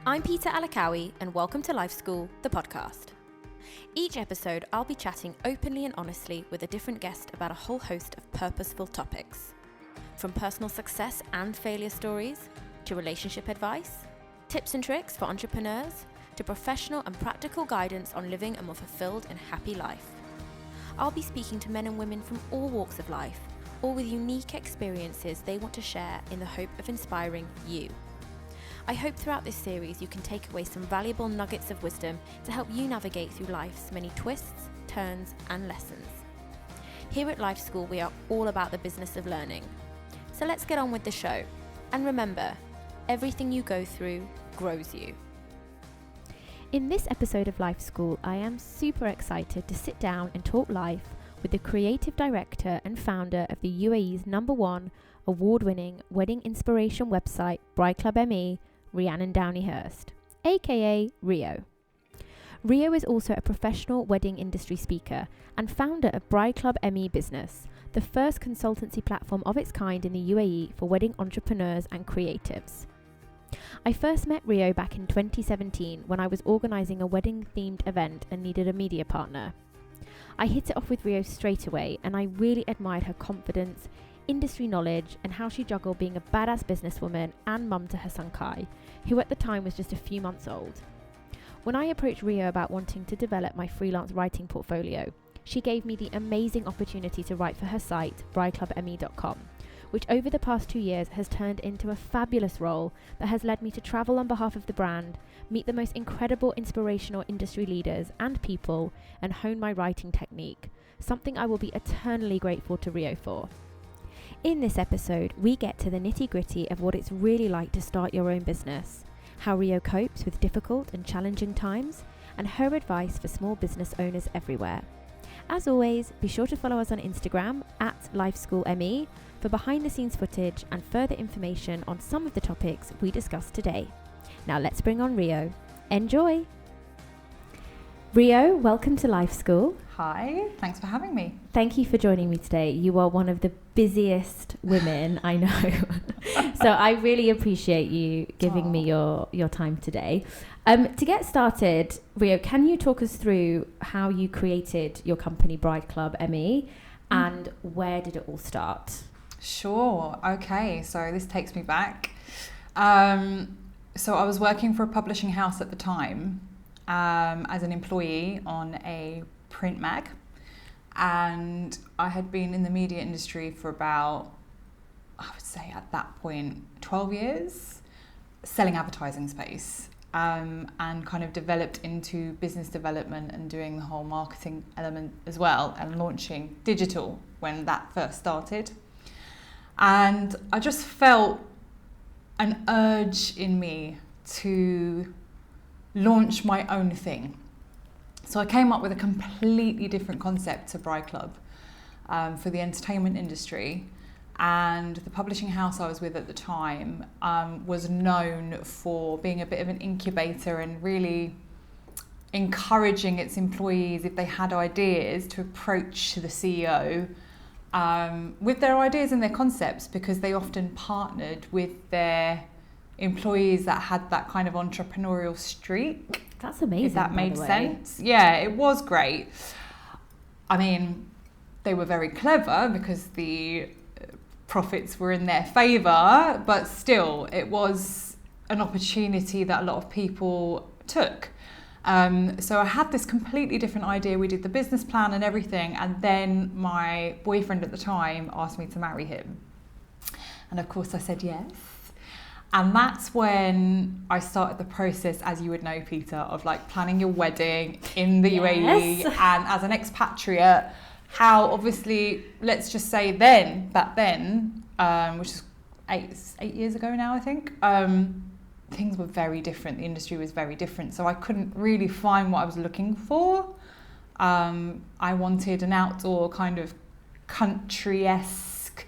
I'm Peta Akawi, and welcome to Life School, the podcast. Each episode, I'll be chatting openly and honestly with a different guest about a whole host of purposeful topics. From personal success and failure stories, to relationship advice, tips and tricks for entrepreneurs, to professional and practical guidance on living a more fulfilled and happy life. I'll be speaking to men and women from all walks of life, all with unique experiences they want to share in the hope of inspiring you. I hope throughout this series you can take away some valuable nuggets of wisdom to help you navigate through life's many twists, turns, and lessons. Here at Life School, we are all about the business of learning. So let's get on with the show. And remember, everything you go through grows you. In this episode of Life School, I am super excited to sit down and talk life with the creative director and founder of the UAE's #1 award-winning wedding inspiration website, Bride Club ME, Rhiannon Downie-Hurst, aka Rio. Rio is also a professional wedding industry speaker and founder of Bride Club ME Business, the first consultancy platform of its kind in the UAE for wedding entrepreneurs and creatives. I first met Rio back in 2017 when I was organising a wedding-themed event and needed a media partner. I hit it off with Rio straight away, and I really admired her confidence, industry knowledge, and how she juggled being a badass businesswoman and mum to her son Kai, who at the time was just a few months old. When I approached Rio about wanting to develop my freelance writing portfolio, she gave me the amazing opportunity to write for her site, brideclubme.com, which over the past 2 years has turned into a fabulous role that has led me to travel on behalf of the brand, meet the most incredible inspirational industry leaders and people, and hone my writing technique, something I will be eternally grateful to Rio for. In this episode, we get to the nitty-gritty of what it's really like to start your own business, how Rio copes with difficult and challenging times, and her advice for small business owners everywhere. As always, be sure to follow us on Instagram @LifeSchoolME for behind-the-scenes footage and further information on some of the topics we discussed today. Now let's bring on Rio. Enjoy! Rio, welcome to Life School. Hi, thanks for having me. Thank you for joining me today. You are one of the busiest women I know. So I really appreciate you giving me your time today. To get started, Rio, can you talk us through how you created your company Bride Club ME and where did it all start? Sure, okay, so this takes me back. So I was working for a publishing house at the time as an employee on a print mag, and I had been in the media industry for about, I would say at that point, 12 years, selling advertising space, and kind of developed into business development and doing the whole marketing element as well, and launching digital when that first started. And I just felt an urge in me to launch my own thing. So I came up with a completely different concept to Bride Club for the entertainment industry. And the publishing house I was with at the time was known for being a bit of an incubator and really encouraging its employees, if they had ideas, to approach the CEO with their ideas and their concepts, because they often partnered with their employees that had that kind of entrepreneurial streak. That's amazing. If that made sense. Yeah, it was great. I mean, they were very clever because the profits were in their favour, but still, it was an opportunity that a lot of people took. So I had this completely different idea. We did the business plan and everything, and then my boyfriend at the time asked me to marry him. And of course I said yes. And that's when I started the process, as you would know, Peter, of like planning your wedding in the UAE. And as an expatriate, how obviously, let's just say back then, which is eight years ago now, I think, things were very different. The industry was very different. So I couldn't really find what I was looking for. I wanted an outdoor kind of country-esque,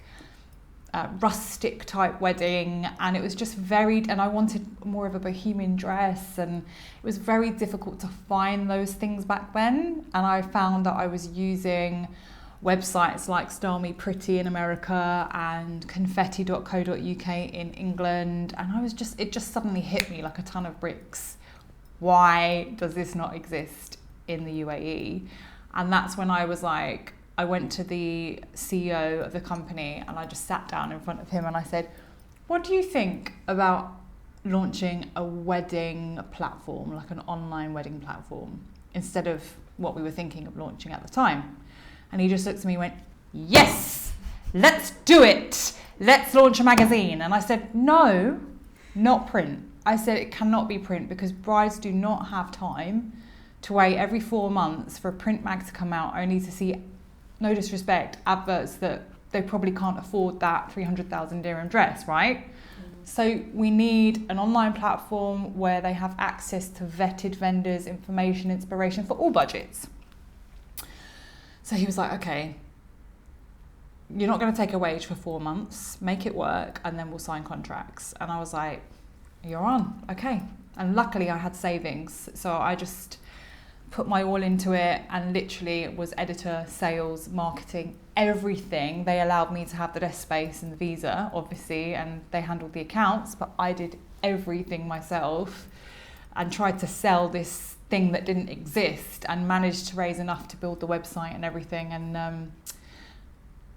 rustic type wedding, and it was just varied, and I wanted more of a bohemian dress, and it was very difficult to find those things back then. And I found that I was using websites like Style Me Pretty in America and confetti.co.uk in England. And it just suddenly hit me like a ton of bricks. Why does this not exist in the UAE? And that's when I was like, I went to the CEO of the company and I just sat down in front of him and I said, what do you think about launching a wedding platform, like an online wedding platform, instead of what we were thinking of launching at the time? And he just looked at me and went, yes, let's do it. Let's launch a magazine. And I said, no, not print. I said it cannot be print because brides do not have time to wait every 4 months for a print mag to come out only to see, no disrespect, adverts that they probably can't afford that 300,000 dirham dress, right? So we need an online platform where they have access to vetted vendors, information, inspiration for all budgets. So he was like, okay, you're not going to take a wage for 4 months, make it work, and then we'll sign contracts. And I was like, you're on, okay. And luckily I had savings, so I just put my all into it and literally was editor, sales, marketing, everything. They allowed me to have the desk space and the visa, obviously, and they handled the accounts, but I did everything myself and tried to sell this thing that didn't exist and managed to raise enough to build the website and everything. And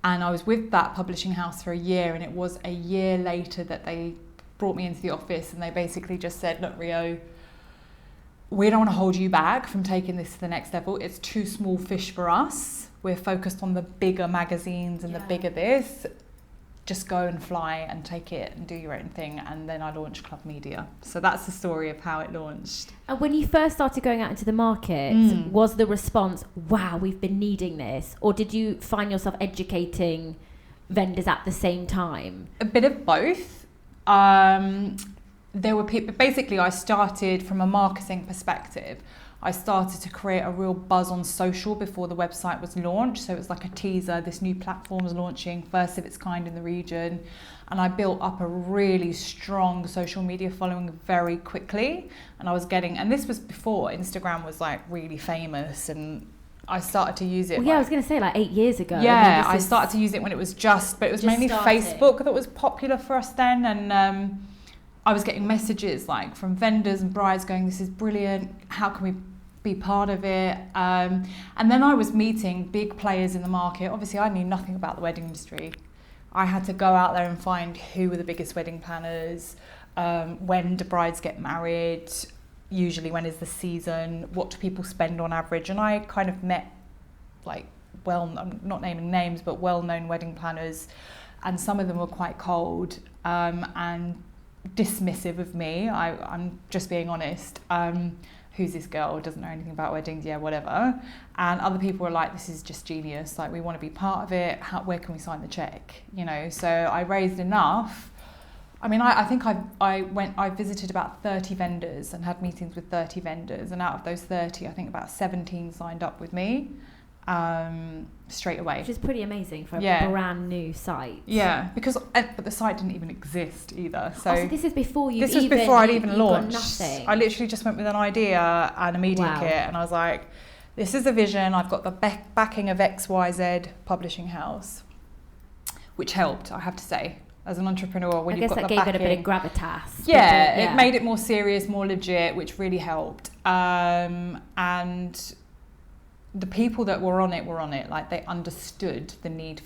I was with that publishing house for a year, and it was a year later that they brought me into the office and they basically just said, look, Rio, we don't want to hold you back from taking this to the next level. It's too small fish for us. We're focused on the bigger magazines and the bigger this. Just go and fly and take it and do your own thing. And then I launched Club Media. So that's the story of how it launched. And when you first started going out into the market, was the response, wow, we've been needing this? Or did you find yourself educating vendors at the same time? A bit of both. There were people, basically I started from a marketing perspective. I started to create a real buzz on social before the website was launched. So it was like a teaser, this new platform is launching, first of its kind in the region. And I built up a really strong social media following very quickly. And I was getting, and this was before Instagram was like really famous, and I started to use it. Well, yeah, I was going to say like 8 years ago. Yeah, I started to use it when it was but it was mainly Facebook that was popular for us then. And I was getting messages like from vendors and brides going, this is brilliant, how can we be part of it? And then I was meeting big players in the market. Obviously I knew nothing about the wedding industry. I had to go out there and find who were the biggest wedding planners, when do brides get married, usually when is the season, what do people spend on average. And I kind of met like, well, I'm not naming names, but well-known wedding planners, and some of them were quite cold and dismissive of me. I'm just being honest. Who's this girl? Doesn't know anything about weddings? Yeah, whatever. And other people were like, this is just genius. Like, we want to be part of it. Where can we sign the check? You know, so I raised enough. I mean, I think I visited about 30 vendors and had meetings with 30 vendors. And out of those 30, I think about 17 signed up with me straight away. Which is pretty amazing for a brand new site. Yeah, because but the site didn't even exist either. So this is before you. This was before I'd even launched. Nothing. I literally just went with an idea and a media kit, and I was like, "This is the vision. I've got the backing of XYZ publishing house," which helped, I have to say. As an entrepreneur, when you've got the backing, I guess that gave it a bit of gravitas. Yeah, it made it more serious, more legit, which really helped. And the people that were on it, like they understood the need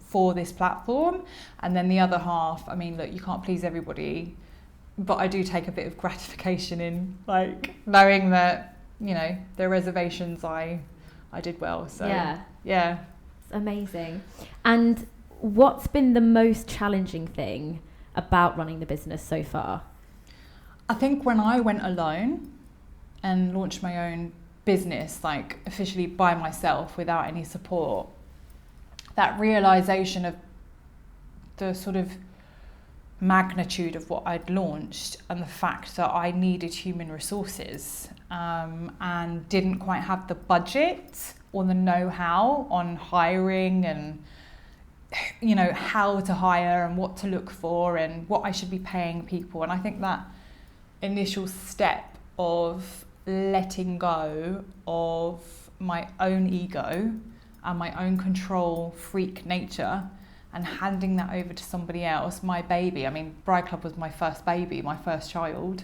for this platform. And then the other half, I mean, look, you can't please everybody, but I do take a bit of gratification in like knowing that, you know, the reservations I did well. So yeah. It's amazing. And what's been the most challenging thing about running the business so far? I think when I went alone and launched my own business, like officially by myself without any support, that realization of the sort of magnitude of what I'd launched and the fact that I needed human resources and didn't quite have the budget or the know-how on hiring and, you know, how to hire and what to look for and what I should be paying people. And I think that initial step of letting go of my own ego and my own control freak nature and handing that over to somebody else, my baby. I mean, Bride Club was my first baby, my first child.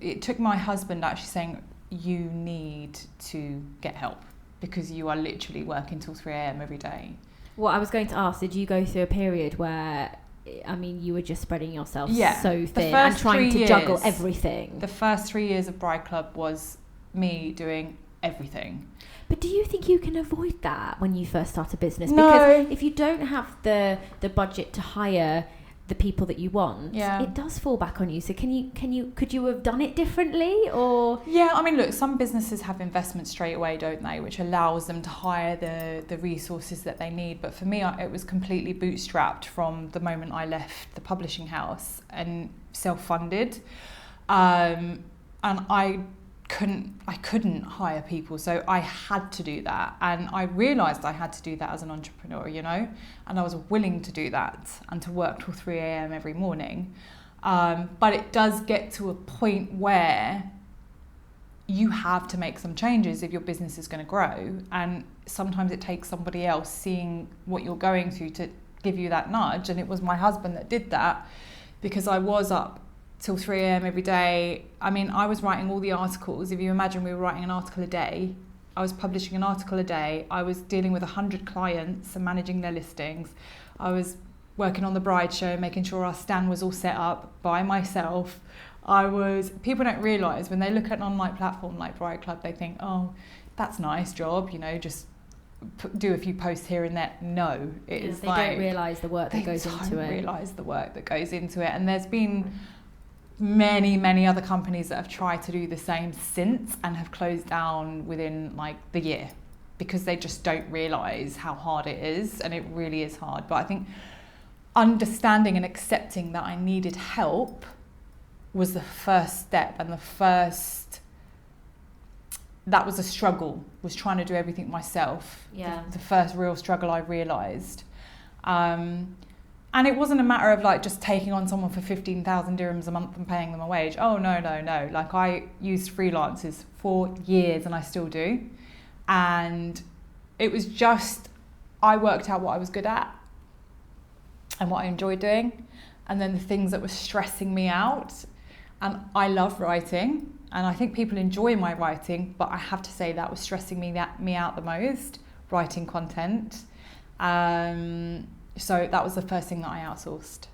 It took my husband actually saying, you need to get help because you are literally working till 3 a.m. every day. Well, I was going to ask, did you go through a period where, I mean, you were just spreading yourself so thin and trying to juggle everything? The first 3 years of Bride Club was me doing everything. But do you think you can avoid that when you first start a business? No. Because if you don't have the budget to hire the people that you want, it does fall back on you. So could you have done it differently, or? Yeah, I mean, look, some businesses have investment straight away, don't they, which allows them to hire the resources that they need. But for me, it was completely bootstrapped from the moment I left the publishing house and self-funded, and I couldn't hire people, so I had to do that, and I realised I had to do that as an entrepreneur, you know, and I was willing to do that and to work till 3 a.m. every morning, but it does get to a point where you have to make some changes if your business is going to grow, and sometimes it takes somebody else seeing what you're going through to give you that nudge. And it was my husband that did that, because I was up till 3 a.m. every day. I mean, I was writing all the articles. If you imagine, we were writing an article a day. I was publishing an article a day. I was dealing with 100 clients and managing their listings. I was working on the bride show, making sure our stand was all set up by myself. People don't realise when they look at an online platform like Bride Club, they think, oh, that's a nice job, you know, just do a few posts here and there. No, it is they don't realise the work that goes into it. They don't realise the work that goes into it. And there's been many other companies that have tried to do the same since and have closed down within like the year, because they just don't realise how hard it is, and it really is hard. But I think understanding and accepting that I needed help was the first step, and that was a struggle, was trying to do everything myself. The first real struggle I realised. And it wasn't a matter of like just taking on someone for 15,000 dirhams a month and paying them a wage. Oh, no. Like, I used freelancers for years, and I still do. And it was just, I worked out what I was good at and what I enjoyed doing, and then the things that were stressing me out. And I love writing, and I think people enjoy my writing, but I have to say that was stressing me out the most, writing content. So that was the first thing that I outsourced.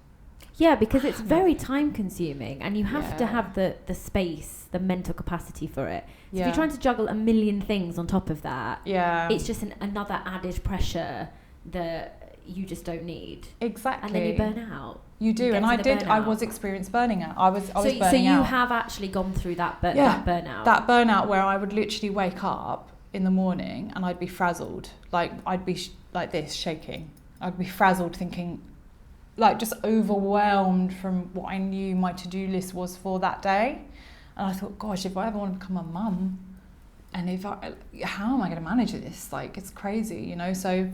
Yeah, because it's very time consuming, and you have to have the space, the mental capacity for it. So if you're trying to juggle a million things on top of that, it's just another added pressure that you just don't need. Exactly. And then you burn out. You do, and I was experienced burning out. I was burning out. So you have actually gone through that burnout. That burnout where I would literally wake up in the morning and I'd be frazzled. Like, I'd be like this, shaking. I'd be frazzled, thinking, like, just overwhelmed from what I knew my to-do list was for that day. And I thought, gosh, if I ever want to become a mum, and how am I going to manage this? Like, it's crazy, you know? So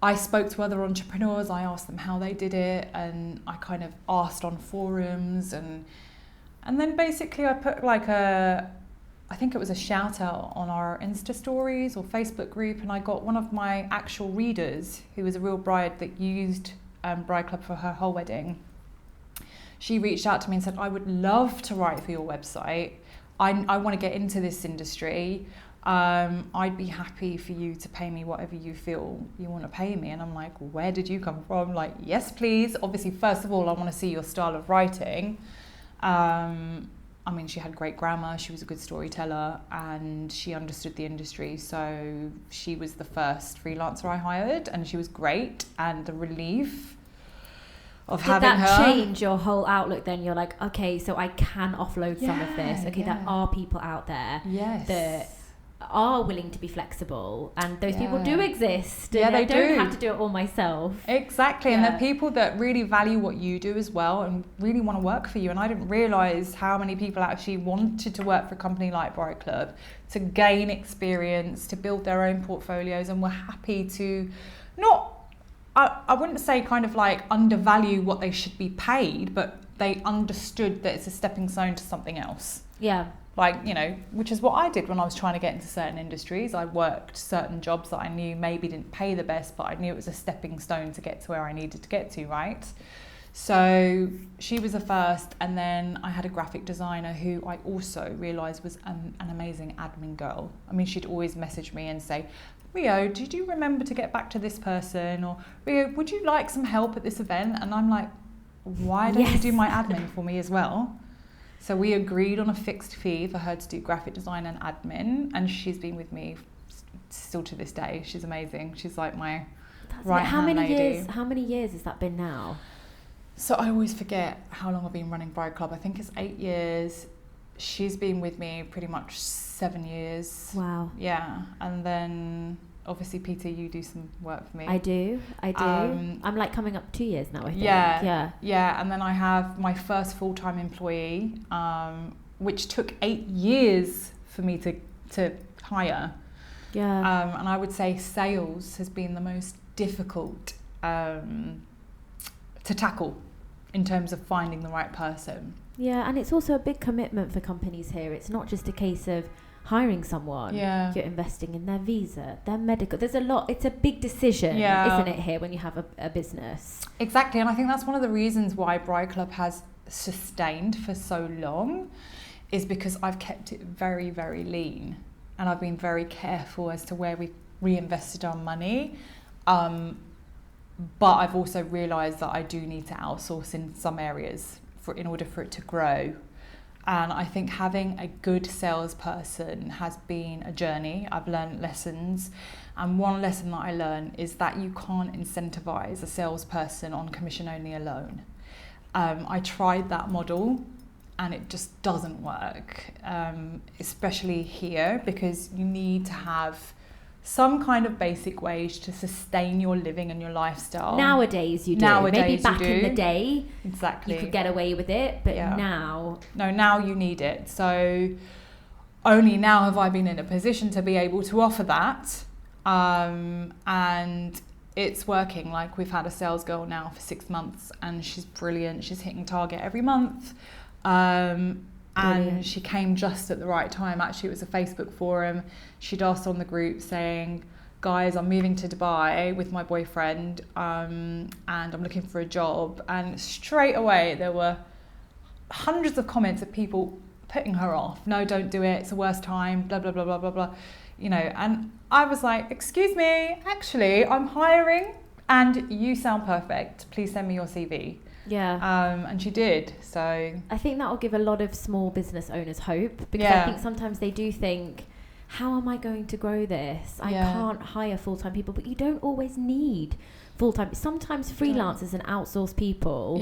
I spoke to other entrepreneurs. I asked them how they did it, and I kind of asked on forums, and then basically I put like I think it was a shout out on our Insta stories or Facebook group, and I got one of my actual readers, who was a real bride that used Bride Club for her whole wedding. She reached out to me and said, I would love to write for your website. I want to get into this industry. I'd be happy for you to pay me whatever you feel you want to pay me. And I'm like, where did you come from? Like, yes, please. Obviously, first of all, I want to see your style of writing. I mean, she had great grammar, she was a good storyteller, and she understood the industry. So she was the first freelancer I hired, and she was great, and the relief of having her. Did that change your whole outlook then? You're like, okay, so I can offload some of this. Okay, there are people out there that are willing to be flexible, and those people do exist. And I don't have to do it all myself. Exactly. And they're people that really value what you do as well, and really want to work for you. And I didn't realise how many people actually wanted to work for a company like Bride Club to gain experience, to build their own portfolios, and were happy to I wouldn't say kind of like undervalue what they should be paid, but they understood that it's a stepping stone to something else. Yeah. Like, you know, which is what I did when I was trying to get into certain industries. I worked certain jobs that I knew maybe didn't pay the best, but I knew it was a stepping stone to get to where I needed to get to, right? So she was the first, and then I had a graphic designer who I also realised was an amazing admin girl. I mean, she'd always message me and say, Rio, did you remember to get back to this person? Or, Rio, would you like some help at this event? And I'm like, why don't you do my admin for me as well? So we agreed on a fixed fee for her to do graphic design and admin, and she's been with me still to this day. She's amazing. She's like my right-hand lady. How many years has that been now? So I always forget how long I've been running Bride Club. I think it's 8 years. She's been with me pretty much 7 years. Wow. Yeah, and then obviously, Peta, you do some work for me. I do. I'm like coming up 2 years now, I think. Yeah, and then I have my first full-time employee, which took 8 years for me to hire. Yeah. And I would say sales has been the most difficult to tackle in terms of finding the right person. Yeah, and it's also a big commitment for companies here. It's not just a case of hiring someone. Yeah. You're investing in their visa, their medical. There's a lot. It's a big decision, isn't it, here when you have a business? Exactly, and I think that's one of the reasons why Bride Club has sustained for so long, is because I've kept it very, very lean, and I've been very careful as to where we've reinvested our money. But I've also realised that I do need to outsource in some areas in order for it to grow. And I think having a good salesperson has been a journey. I've learned lessons. And one lesson that I learned is that you can't incentivize a salesperson on commission only alone. I tried that model and it just doesn't work, especially here, because you need to have some kind of basic wage to sustain your living and your lifestyle. Nowadays you do. Maybe back in the day, exactly, you could get away with it, but now... No, now you need it. So only now have I been in a position to be able to offer that. And it's working. Like, we've had a sales girl now for 6 months and she's brilliant. She's hitting target every month. And she came just at the right time. Actually, it was a Facebook forum. She'd asked on the group saying, guys, I'm moving to Dubai with my boyfriend, and I'm looking for a job. And straight away, there were hundreds of comments of people putting her off. No, don't do it. It's the worst time, blah, blah, blah, blah, blah, blah. You know, and I was like, excuse me, actually, I'm hiring and you sound perfect. Please send me your CV. Yeah. And she did. So I think that will give a lot of small business owners hope, because I think sometimes they do think, how am I going to grow this? I can't hire full-time people, but you don't always need full-time. Sometimes freelancers and outsourced people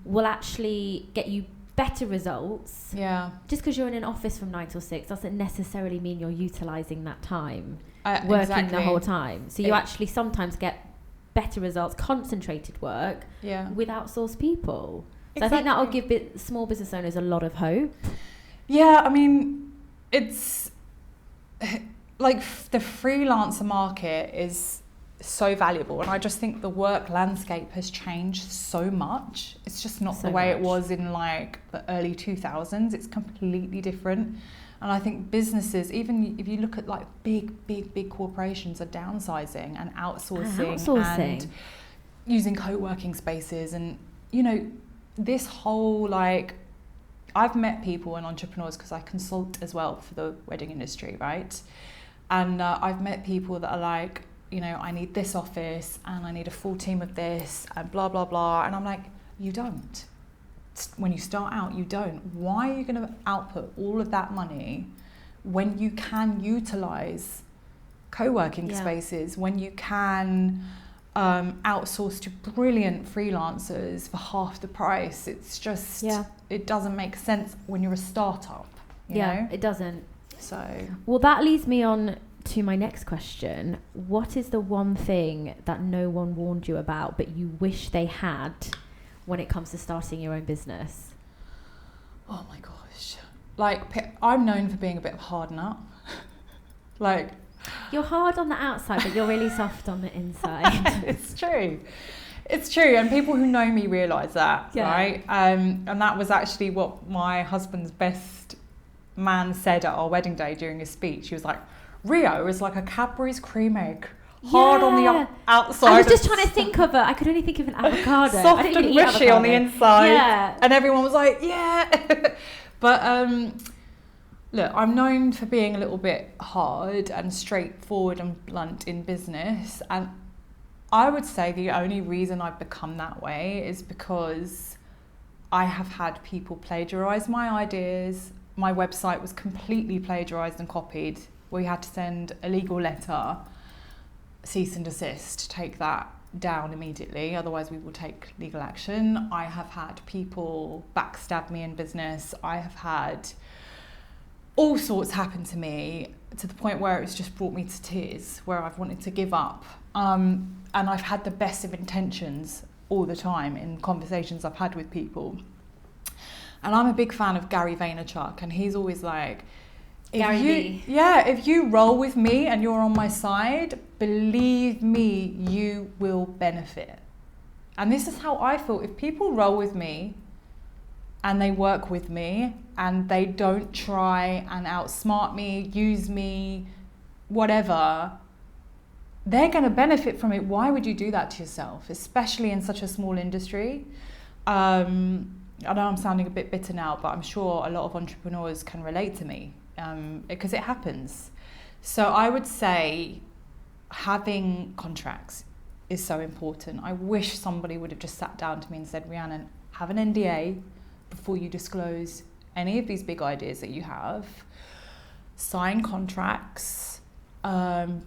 will actually get you better results. Yeah. Just because you're in an office from 9 till 6 doesn't necessarily mean you're utilising that time working the whole time. So you actually sometimes get better results, concentrated work with outsourced people. So I think that will give small business owners a lot of hope. Yeah, I mean, it's like the freelancer market is so valuable, and I just think the work landscape has changed so much. It's just not the way it was in like the early 2000s. It's completely different. And I think businesses, even if you look at like big corporations, are downsizing and outsourcing and using co-working spaces. And, you know, this whole like, I've met people and entrepreneurs because I consult as well for the wedding industry, right? And I've met people that are like, you know, I need this office and I need a full team of this and blah, blah, blah. And I'm like, you don't. When you start out, you don't. Why are you going to output all of that money when you can utilize co-working spaces, when you can outsource to brilliant freelancers for half the price? It's just, it doesn't make sense when you're a startup, you know? It doesn't. So, well, that leads me on to my next question. What is the one thing that no one warned you about but you wish they had when it comes to starting your own business? Oh my gosh. Like, I'm known for being a bit of a hard nut. Like, you're hard on the outside, but you're really soft on the inside. It's true. It's true. And people who know me realise that, right? And that was actually what my husband's best man said at our wedding day during his speech, he was like, Rio is like a Cadbury's cream egg. Hard on the outside. I was just trying to think of I could only think of an avocado. Soft and mushy on the inside. Yeah. And everyone was like, yeah. But look, I'm known for being a little bit hard and straightforward and blunt in business. And I would say the only reason I've become that way is because I have had people plagiarise my ideas. My website was completely plagiarised and copied. We had to send a legal letter, cease and desist, take that down immediately, otherwise we will take legal action. I have had people backstab me in business. I have had all sorts happen to me to the point where it's just brought me to tears, where I've wanted to give up. And I've had the best of intentions all the time in conversations I've had with people. And I'm a big fan of Gary Vaynerchuk, and he's always like, if you roll with me and you're on my side, believe me, you will benefit. And this is how I feel. If people roll with me and they work with me and they don't try and outsmart me, use me, whatever, they're going to benefit from it. Why would you do that to yourself, especially in such a small industry? I know I'm sounding a bit bitter now, but I'm sure a lot of entrepreneurs can relate to me. Because it happens. So I would say having contracts is so important. I wish somebody would have just sat down to me and said, Rhiannon, have an NDA before you disclose any of these big ideas that you have. Sign contracts. And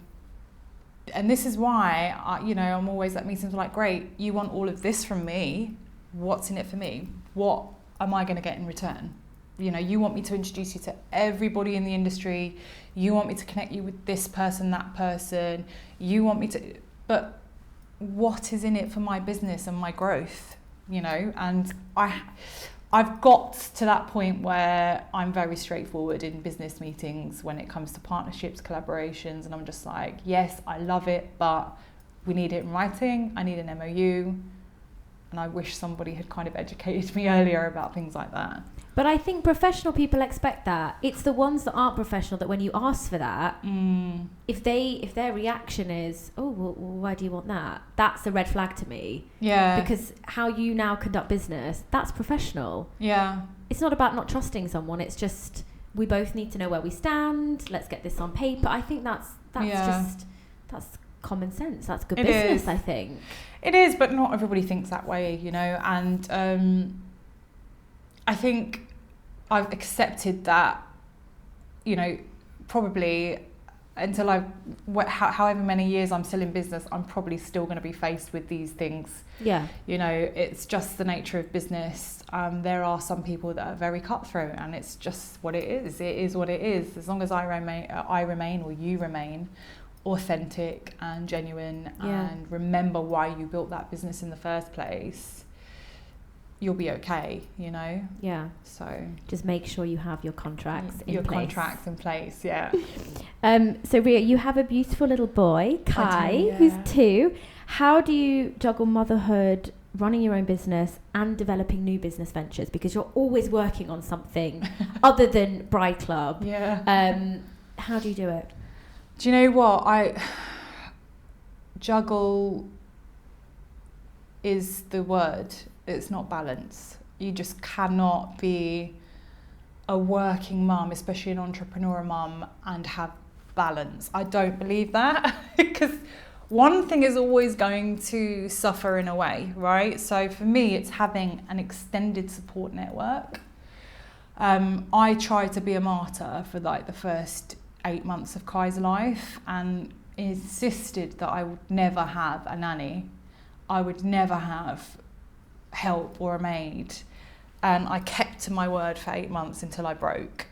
this is why, I'm always at meetings like, great, you want all of this from me. What's in it for me? What am I going to get in return? You want me to introduce you to everybody in the industry. You want me to connect you with this person, that person. You want me to, but what is in it for my business and my growth? And I've got to that point where I'm very straightforward in business meetings when it comes to partnerships, collaborations, and I'm just like, yes, I love it, but we need it in writing. I need an MOU. And I wish somebody had kind of educated me earlier about things like that. But I think professional people expect that. It's the ones that aren't professional that when you ask for that, if their reaction is, oh, well, why do you want that? That's a red flag to me. Yeah. Because how you now conduct business, that's professional. Yeah. It's not about not trusting someone. It's just, we both need to know where we stand. Let's get this on paper. I think that's common sense. That's good business, I think. It is, but not everybody thinks that way, and I think I've accepted that, probably until however many years I'm still in business, I'm probably still going to be faced with these things. Yeah. It's just the nature of business. There are some people that are very cutthroat, and it's just what it is. It is what it is. As long as I remain or you remain authentic and genuine and remember why you built that business in the first place, you'll be okay, Yeah. So just make sure you have your contracts in place. Yeah. So Ria, you have a beautiful little boy, Kai, who's 2. How do you juggle motherhood, running your own business, and developing new business ventures? Because you're always working on something other than Bride Club. Yeah. How do you do it? Do you know what? Juggle is the word. It's not balance. You just cannot be a working mum, especially an entrepreneur mum, and have balance. I don't believe that because one thing is always going to suffer in a way, right? So for me, it's having an extended support network. I tried to be a martyr for the first 8 months of Kai's life and insisted that I would never have a nanny. I would never have help or a maid. And I kept to my word for 8 months until I broke,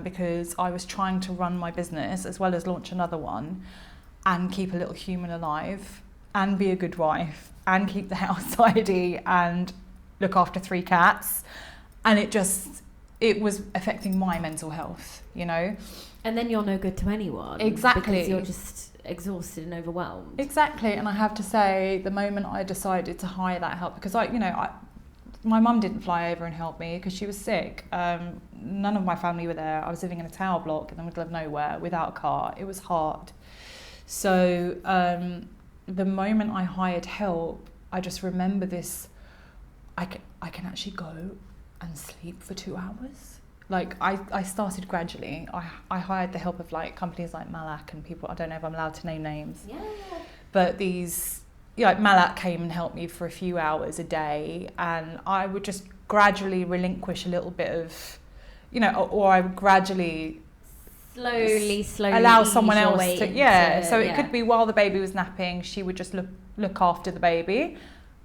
because I was trying to run my business as well as launch another one and keep a little human alive and be a good wife and keep the house tidy and look after 3 cats. And it was affecting my mental health, And then you're no good to anyone. Exactly. Because you're just exhausted and overwhelmed. Exactly. And I have to say, the moment I decided to hire that help, because my mum didn't fly over and help me because she was sick. None of my family were there. I was living in a tower block in the middle of nowhere without a car. It was hard. So the moment I hired help, I just remember this, I can actually go and sleep for 2 hours. Like I started gradually. I hired the help of like companies like Malak and people, I don't know if I'm allowed to name names. Yeah. But these, like Malak came and helped me for a few hours a day, and I would just gradually relinquish a little bit of, or I would gradually slowly allow someone else to, so it yeah. could be while the baby was napping, she would just look after the baby,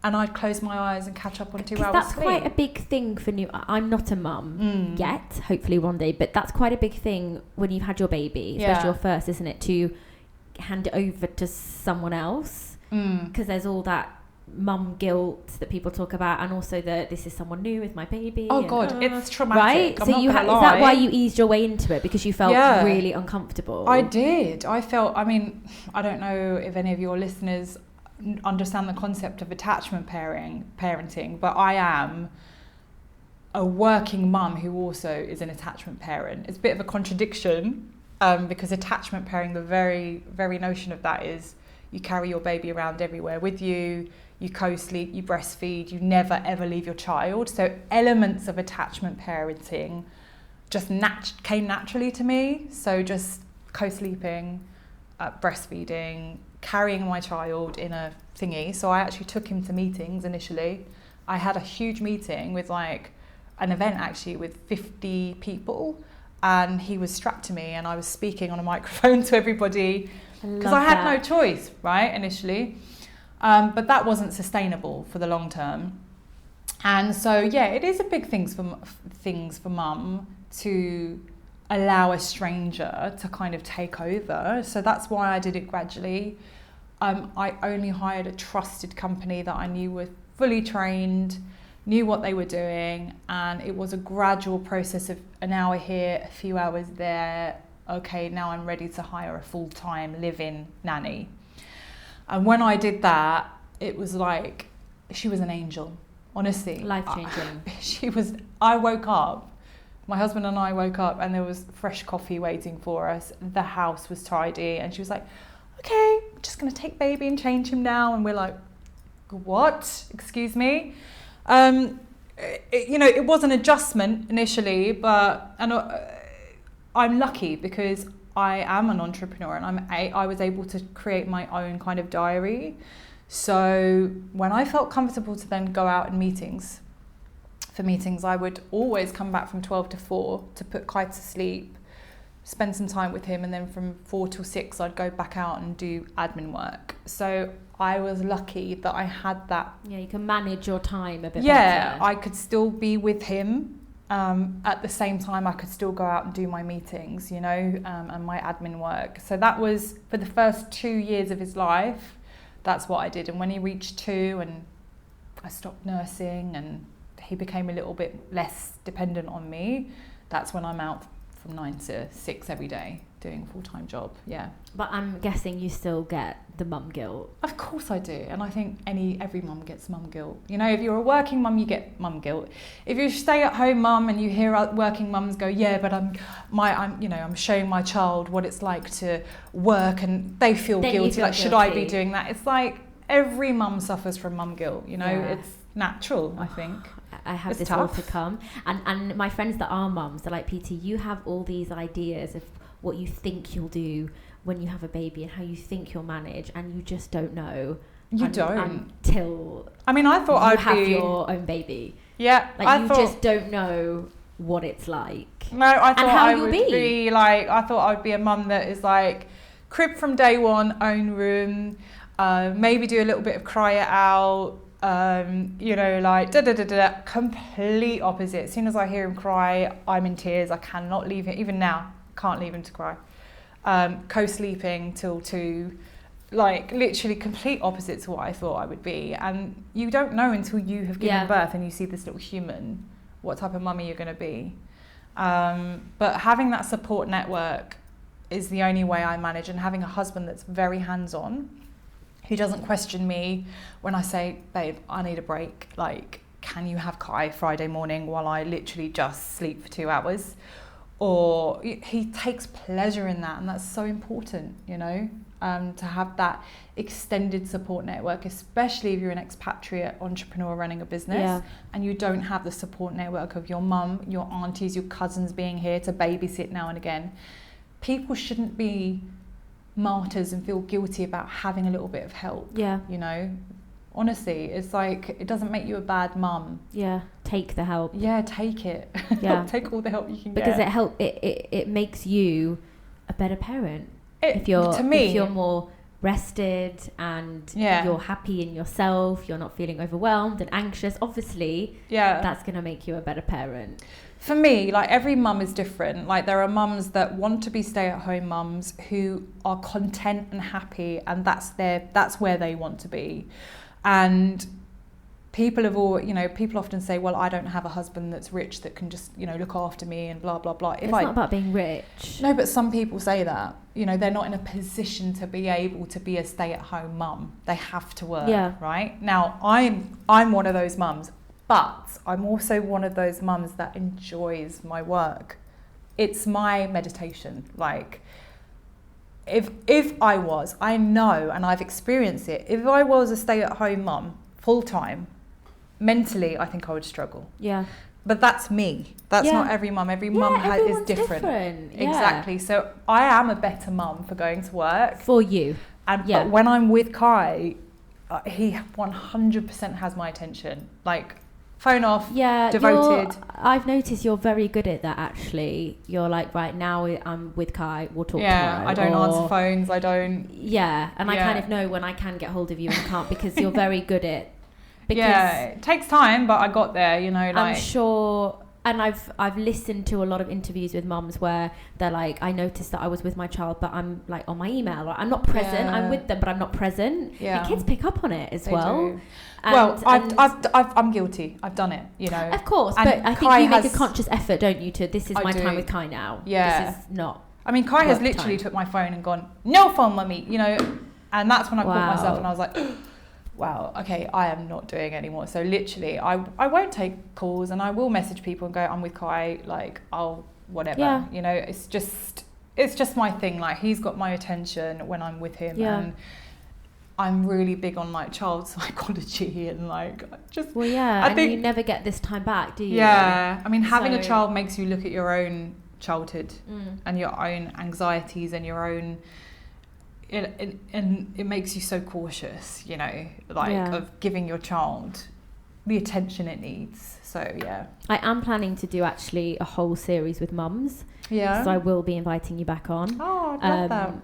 and I'd close my eyes and catch up on 2 hours that's sleep. quite a big thing for new. I'm not a mum yet, hopefully one day, but that's quite a big thing when you've had your baby, especially your first, isn't it, to hand it over to someone else, because there's all that mum guilt that people talk about, and also that this is someone new with my baby. Oh God, it's traumatic. Right? I'm so not is gonna lie. that why you eased your way into it? Because you felt really uncomfortable? I did. I don't know if any of your listeners understand the concept of attachment parenting, but I am a working mum who also is an attachment parent. It's a bit of a contradiction, because attachment parenting, the very, very notion of that is you carry your baby around everywhere with you, you co-sleep, you breastfeed, you never ever leave your child. So elements of attachment parenting just came naturally to me. So just co-sleeping, breastfeeding, carrying my child in a thingy. So I actually took him to meetings initially. I had a huge meeting with like an event actually with 50 people, and he was strapped to me and I was speaking on a microphone to everybody because I had no choice, right, initially. But that wasn't sustainable for the long term. And so, yeah, it is a big things for mum to allow a stranger to kind of take over. So that's why I did it gradually. I only hired a trusted company that I knew were fully trained, knew what they were doing, and it was a gradual process of an hour here, a few hours there. Okay, now I'm ready to hire a full-time live-in nanny. And when I did that, it was like, she was an angel, honestly. Life-changing. I woke up, my husband and I woke up, and there was fresh coffee waiting for us. The house was tidy, and she was like, okay, I'm just going to take baby and change him now. And we're like, what? Excuse me? It was an adjustment initially, but I'm lucky because I am an entrepreneur, and I was able to create my own kind of diary. So when I felt comfortable to then go out in meetings, I would always come back from 12 to 4 to put Kai to sleep, spend some time with him, and then from 4 till 6 I'd go back out and do admin work. So I was lucky that I had that. Yeah, you can manage your time a bit better. Yeah, I could still be with him. At the same time, I could still go out and do my meetings, and my admin work. So that was for the first 2 years of his life. That's what I did. And when he reached 2 and I stopped nursing and he became a little bit less dependent on me, that's when I'm out from 9 to 6 every day doing a full-time job. Yeah. But I'm guessing you still get the mum guilt. Of course I do, and I think every mum gets mum guilt. If you're a working mum, you get mum guilt. If you're a stay-at-home mum and you hear working mums go, yeah, but I'm showing my child what it's like to work, and they feel guilty. Like, should I be doing that? It's like every mum suffers from mum guilt. It's natural. I think. I have it's this tough. all to come, and my friends that are mums, they're like, Peta, you have all these ideas of what you think you'll do when you have a baby and how you think you'll manage, and you just don't know. You don't until I thought I'd have your own baby. Yeah, like just don't know what it's like. No, I thought I would be like, I thought I'd be a mum that is like crib from day one, own room, maybe do a little bit of cry it out. Like complete opposite. As soon as I hear him cry, I'm in tears. I cannot leave him. Even now, can't leave him to cry. Co-sleeping till 2, like literally complete opposite to what I thought I would be. And you don't know until you have given birth and you see this little human what type of mummy you're going to be. But having that support network is the only way I manage, and having a husband that's very hands-on, who doesn't question me when I say, babe, I need a break. Like, can you have Kai Friday morning while I literally just sleep for 2 hours? Or he takes pleasure in that, and that's so important, you know, to have that extended support network, especially if you're an expatriate entrepreneur running a business and you don't have the support network of your mum, your aunties, your cousins being here to babysit now and again. People shouldn't be martyrs and feel guilty about having a little bit of help. You know, honestly, it's like, it doesn't make you a bad mum. Take the help. Take it. Take all the help you can because get. It makes you a better parent. If you're more rested and you're happy in yourself, you're not feeling overwhelmed and anxious, obviously that's going to make you a better parent. For me, like, every mum is different. Like, there are mums that want to be stay-at-home mums who are content and happy, and that's where they want to be. And people often say, well, I don't have a husband that's rich that can just, you know, look after me and blah, blah, blah. It's not about being rich. No, but some people say that. You know, they're not in a position to be able to be a stay-at-home mum. They have to work, right? Now, I'm one of those mums, but I'm also one of those mums that enjoys my work. It's my meditation. Like, if I know, and I've experienced it, if I was a stay-at-home mum full-time, mentally, I think I would struggle. But that's me. That's not every mum. Every mum is different. Exactly. So I am a better mum for going to work. For you. But when I'm with Kai, he 100% has my attention. Like, phone off, devoted. I've noticed you're very good at that, actually. You're like, right now I'm with Kai, we'll talk tomorrow. I don't answer phones, I don't... And I kind of know when I can get hold of you and can't, because you're very good at... it takes time, but I got there, you know, like... I'm sure... And I've listened to a lot of interviews with mums where they're like, I noticed that I was with my child, but I'm like on my email, or I'm not present. I'm with them, but I'm not present. And kids pick up on it as well. I'm guilty. I've done it, you know. Of course, and but I think you make a conscious effort, don't you? To this is my time with Kai now. This is not. I mean, Kai has literally took my phone and gone, no phone, mummy, you know, and that's when I caught myself and I was like. Wow, okay, I am not doing it anymore. So literally, I won't take calls, and I will message people and go, I'm with Kai, like, I'll whatever. You know, it's just my thing. Like, he's got my attention when I'm with him, and I'm really big on like child psychology and like just. Well, I think you never get this time back, do you? Yeah, I mean, having a child makes you look at your own childhood and your own anxieties and your own. And it makes you so cautious, you know, like of giving your child the attention it needs. So I am planning to do actually a whole series with mums. So I will be inviting you back on. Oh, I'd love that.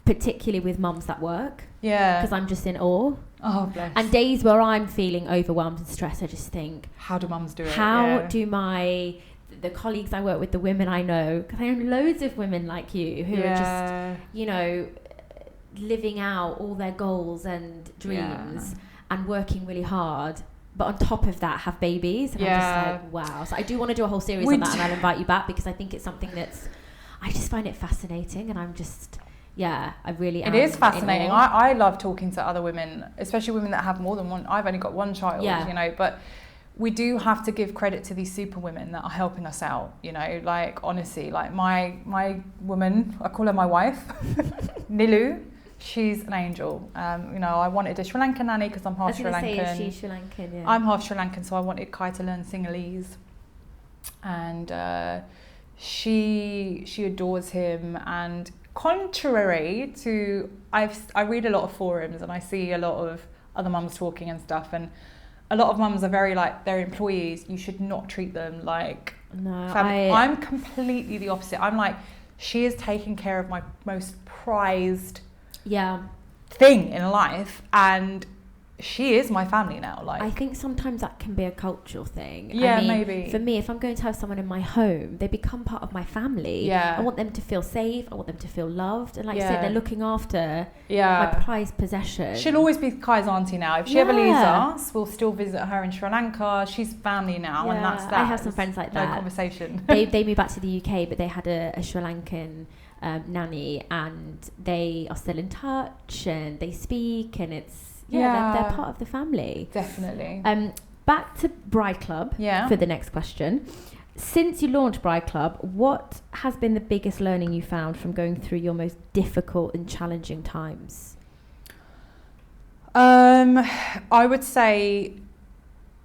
Particularly with mums that work. Because I'm just in awe. Oh, bless. And days where I'm feeling overwhelmed and stressed, I just think, how do mums do it? How do the colleagues I work with, the women I know, because I know loads of women like you who are just, you know, living out all their goals and dreams and working really hard, but on top of that have babies, and I'm just like, wow. So I do want to do a whole series on that, and I'll invite you back, because I think it's something I just find it fascinating, and I'm just I really am. It is fascinating. I love talking to other women, especially women that have more than one. I've only got one child, you know, but we do have to give credit to these super women that are helping us out, you know, like, honestly, like my woman, I call her my wife, Nilu. She's an angel. You know, I wanted a Sri Lankan nanny because I'm half Sri Lankan. Is she Sri Lankan? Yeah. I'm half Sri Lankan, so I wanted Kai to learn Sinhalese, and she adores him. And contrary to, I read a lot of forums and I see a lot of other mums talking and stuff, and a lot of mums are very like, they're employees. You should not treat them like family. I'm completely the opposite. I'm like, she is taking care of my most prized thing in life, and she is my family now. Like, I think sometimes that can be a cultural thing. I mean, maybe. For me, if I'm going to have someone in my home, they become part of my family. I want them to feel safe. I want them to feel loved. And like you said, they're looking after my prized possession. She'll always be Kai's auntie now. If she ever leaves us, we'll still visit her in Sri Lanka. She's family now, and that's that. I have some friends like that. No conversation. They moved back to the UK, but they had a Sri Lankan nanny, and they are still in touch, and they speak, and it's they're part of the family. Definitely. back to Bride Club Yeah. for the next question. Since you launched Bride Club, what has been the biggest learning you found from going through your most difficult and challenging times? I would say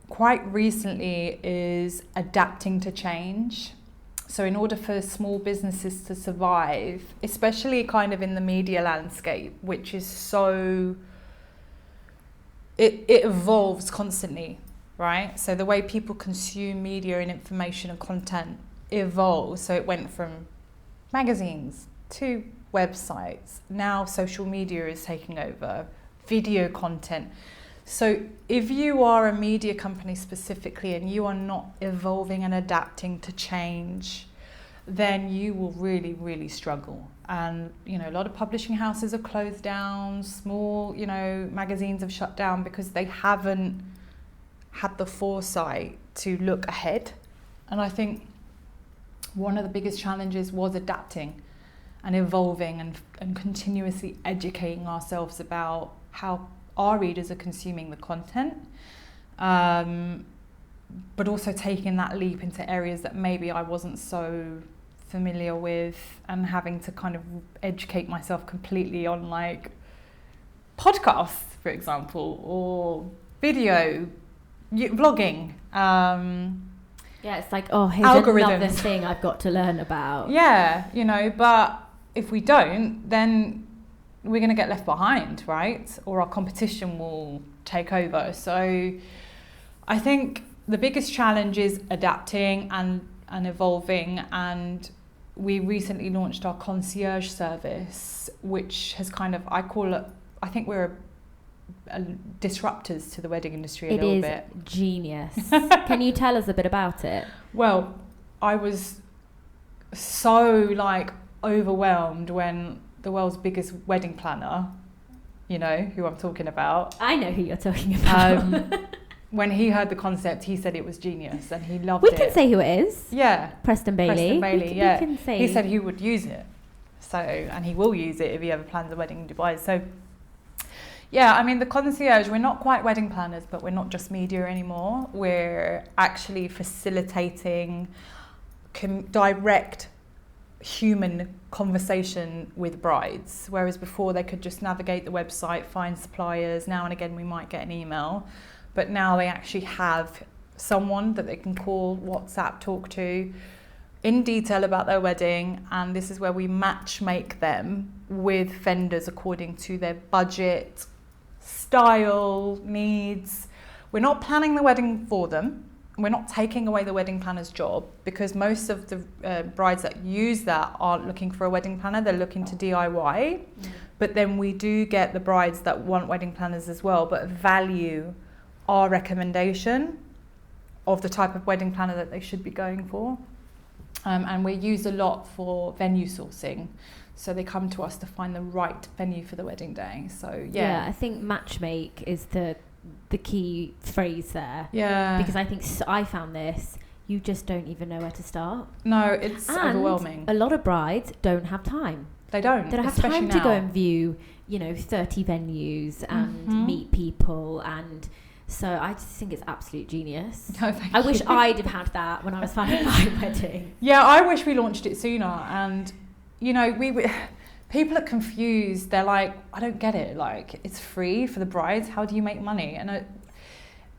quite recently is adapting to change. So in order for small businesses to survive, especially kind of in the media landscape, which is so, it evolves constantly, right? So the way people consume media and information and content evolves. So it went from magazines to websites. Now social media is taking over, video content. So if you are a media company specifically and you are not evolving and adapting to change, then you will really, really struggle. And, you know, a lot of publishing houses have closed down, small, you know, magazines have shut down because they haven't had the foresight to look ahead. And I think one of the biggest challenges was adapting and evolving and continuously educating ourselves about how our readers are consuming the content, but also taking that leap into areas that maybe I wasn't so familiar with, and having to kind of educate myself completely on like podcasts, for example, or video, vlogging. Yeah, it's like, oh, here's Algorithms. another thing I've got to learn about. Yeah, you know, but if we don't, then we're going to get left behind, right? Or our competition will take over. So I think the biggest challenge is adapting and evolving. And we recently launched our concierge service, which has kind of, I think we're disruptors to the wedding industry a little bit. It is genius. Can you tell us a bit about it? Well, I was so like overwhelmed when the world's biggest wedding planner, you know who I'm talking about. I know who you're talking about. When he heard the concept, he said it was genius and he loved We it. can say who it is. Yeah. Preston Bailey. We can say. He said he would use it. So, and he will use it if he ever plans a wedding in Dubai. So, yeah, I mean, the concierge, we're not quite wedding planners, but we're not just media anymore. We're actually facilitating direct human conversation with brides, whereas before they could just navigate the website, find suppliers. Now and again we might get an email, but now they actually have someone that they can call, WhatsApp, talk to in detail about their wedding. And this is where we matchmake them with vendors according to their budget, style, needs. We're not planning the wedding for them. We're not taking away the wedding planner's job, because most of the brides that use that aren't looking for a wedding planner, they're looking to DIY. But then we do get the brides that want wedding planners as well, but value our recommendation of the type of wedding planner that they should be going for. And we're used a lot for venue sourcing. So they come to us to find the right venue for the wedding day. So Yeah, I think matchmake is the key phrase there. Yeah. Because I think I found this, you just don't even know where to start. No, it's overwhelming. A lot of brides don't have time. They don't have time to go and view, 30 venues and meet people. And so I just think it's absolute genius. No, I wish I'd have had that when I was planning my wedding. Yeah, I wish we launched it sooner. And, people are confused. They're like, I don't get it. Like, it's free for the brides. How do you make money? And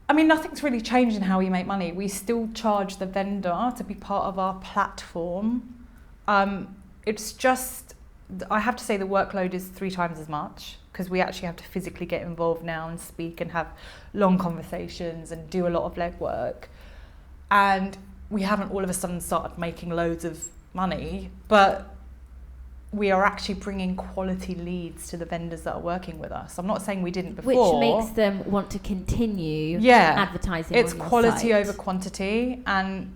I mean, nothing's really changed in how we make money. We still charge the vendor to be part of our platform. It's just, I have to say the workload is 3 times as much, because we actually have to physically get involved now and speak and have long conversations and do a lot of legwork. And we haven't all of a sudden started making loads of money, but we are actually bringing quality leads to the vendors that are working with us. I'm not saying we didn't before. Which makes them want to continue advertising. It's on your quality site. over quantity, and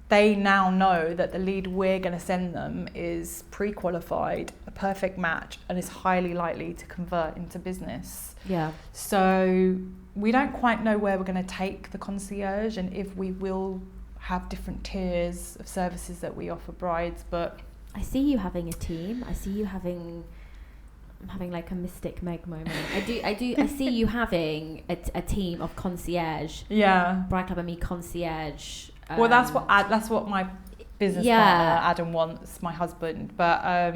they now know that the lead we're going to send them is pre-qualified, a perfect match, and is highly likely to convert into business. Yeah. So we don't quite know where we're going to take the concierge, and if we will have different tiers of services that we offer brides, but I see you having a team. I see you having I'm having like a Mystic Meg moment. I see you having a team of concierge. Yeah. Bride Club and Me concierge. Well, that's what my business partner Adam wants, my husband. But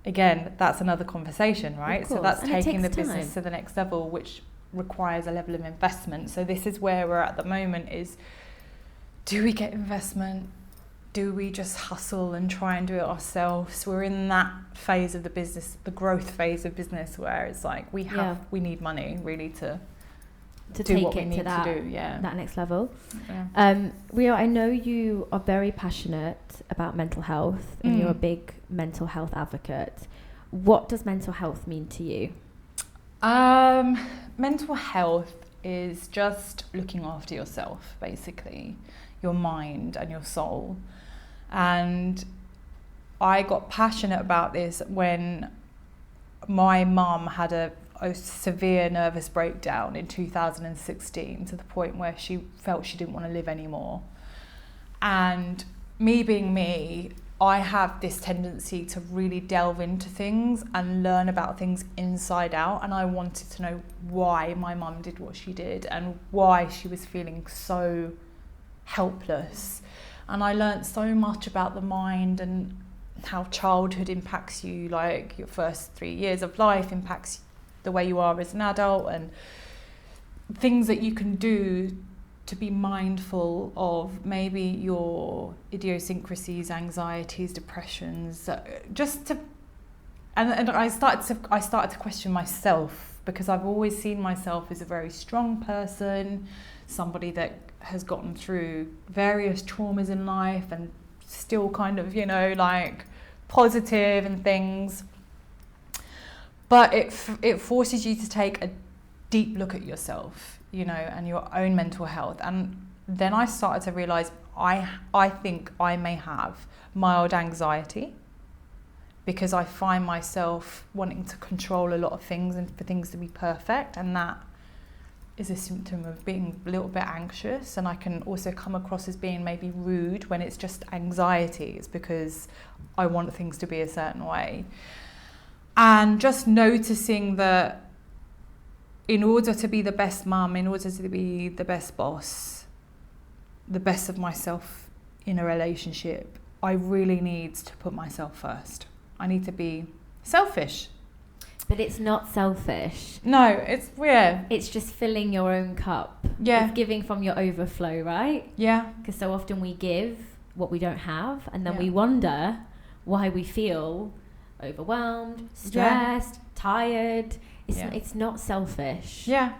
again, that's another conversation, right? So that's taking the business to the next level, which requires a level of investment. So this is where we're at the moment: is do we get investment? Do we just hustle and try and do it ourselves? We're in that phase of the business, the growth phase of business, where it's like we need money really to do take what it we need to that, to do. Yeah, that next level. Yeah. Rio, I know you are very passionate about mental health, and you're a big mental health advocate. What does mental health mean to you? Mental health is just looking after yourself, basically, your mind and your soul. And I got passionate about this when my mum had a severe nervous breakdown in 2016, to the point where she felt she didn't want to live anymore. And me being me, I have this tendency to really delve into things and learn about things inside out, and I wanted to know why my mum did what she did and why she was feeling so helpless. And I learned so much about the mind and how childhood impacts you, like your first 3 years of life impacts the way you are as an adult, and things that you can do to be mindful of maybe your idiosyncrasies, anxieties, depressions, and I started to question myself, because I've always seen myself as a very strong person, somebody that has gotten through various traumas in life and still kind of, like positive and things. But it forces you to take a deep look at yourself, and your own mental health. And then I started to realize I think I may have mild anxiety, because I find myself wanting to control a lot of things and for things to be perfect, and that is a symptom of being a little bit anxious. And I can also come across as being maybe rude when it's just anxiety. It's because I want things to be a certain way. And just noticing that in order to be the best mum, in order to be the best boss, the best of myself in a relationship, I really need to put myself first. I need to be selfish. But it's not selfish. No, it's weird. It's just filling your own cup. Yeah. It's giving from your overflow, right? Yeah. Because so often we give what we don't have, and then we wonder why we feel overwhelmed, stressed, tired. It's not selfish. Yeah.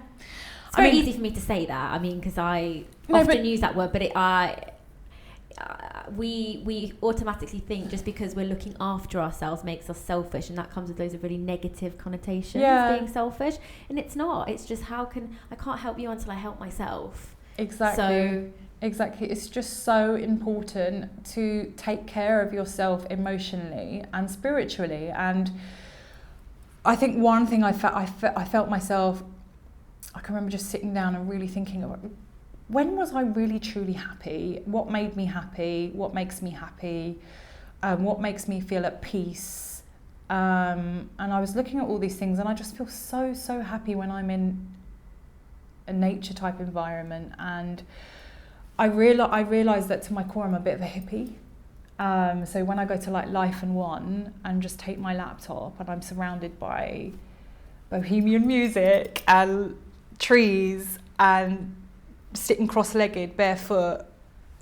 It's very easy for me to say that. Because I often use that word, but we automatically think just because we're looking after ourselves makes us selfish, and that comes with loads of really negative connotations, being selfish. And it's not. It's just I can't help you until I help myself. Exactly. Exactly. It's just so important to take care of yourself emotionally and spiritually. And I think one thing I felt myself, I can remember just sitting down and really thinking about, when was I really truly happy? What made me happy? What makes me happy? What makes me feel at peace? And I was looking at all these things, and I just feel so, so happy when I'm in a nature type environment. And I realised that to my core I'm a bit of a hippie. So when I go to like Life and One and just take my laptop and I'm surrounded by bohemian music and trees and sitting cross-legged, barefoot,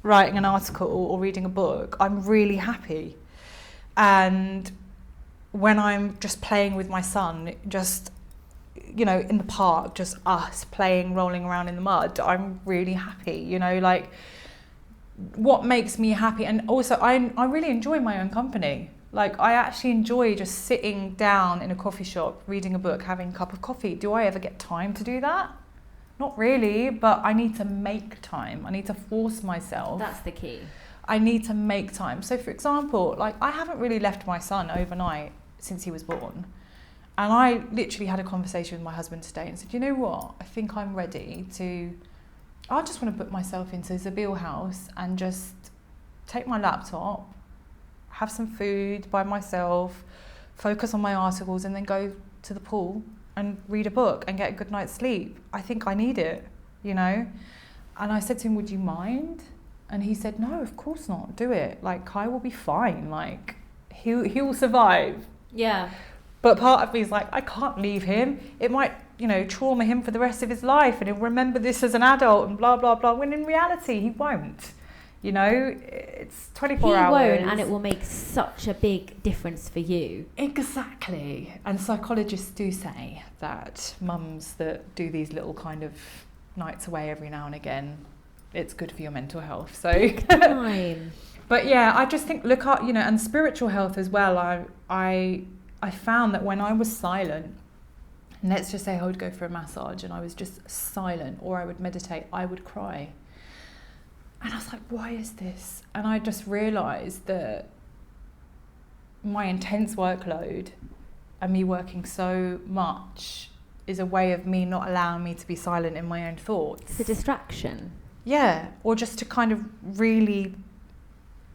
writing an article or reading a book, I'm really happy. And when I'm just playing with my son, just, in the park, just us playing, rolling around in the mud, I'm really happy, like what makes me happy. And also I really enjoy my own company. Like I actually enjoy just sitting down in a coffee shop, reading a book, having a cup of coffee. Do I ever get time to do that? Not really, but I need to make time. I need to force myself. That's the key. I need to make time. So for example, like I haven't really left my son overnight since he was born. And I literally had a conversation with my husband today and said, you know what? I think I'm ready I just want to put myself into Zabeel house and just take my laptop, have some food by myself, focus on my articles and then go to the pool and read a book and get a good night's sleep. I think I need it, you know? And I said to him, would you mind? And he said, no, of course not, do it. Like, Kai will be fine. Like, he will survive. Yeah. But part of me is like, I can't leave him. It might, you know, trauma him for the rest of his life and he'll remember this as an adult and blah, blah, blah. When in reality, he won't. You know, it's 24 hours. He won't, and it will make such a big difference for you. Exactly. And psychologists do say that mums that do these little kind of nights away every now and again, it's good for your mental health. So Big time. But yeah, I just think, look at, you know, and spiritual health as well. I found that when I was silent, and let's just say I would go for a massage and I was just silent, or I would meditate, I would cry. And I was like, why is this? And I just realised that my intense workload and me working so much is a way of me not allowing me to be silent in my own thoughts. It's a distraction. Yeah, or just to kind of really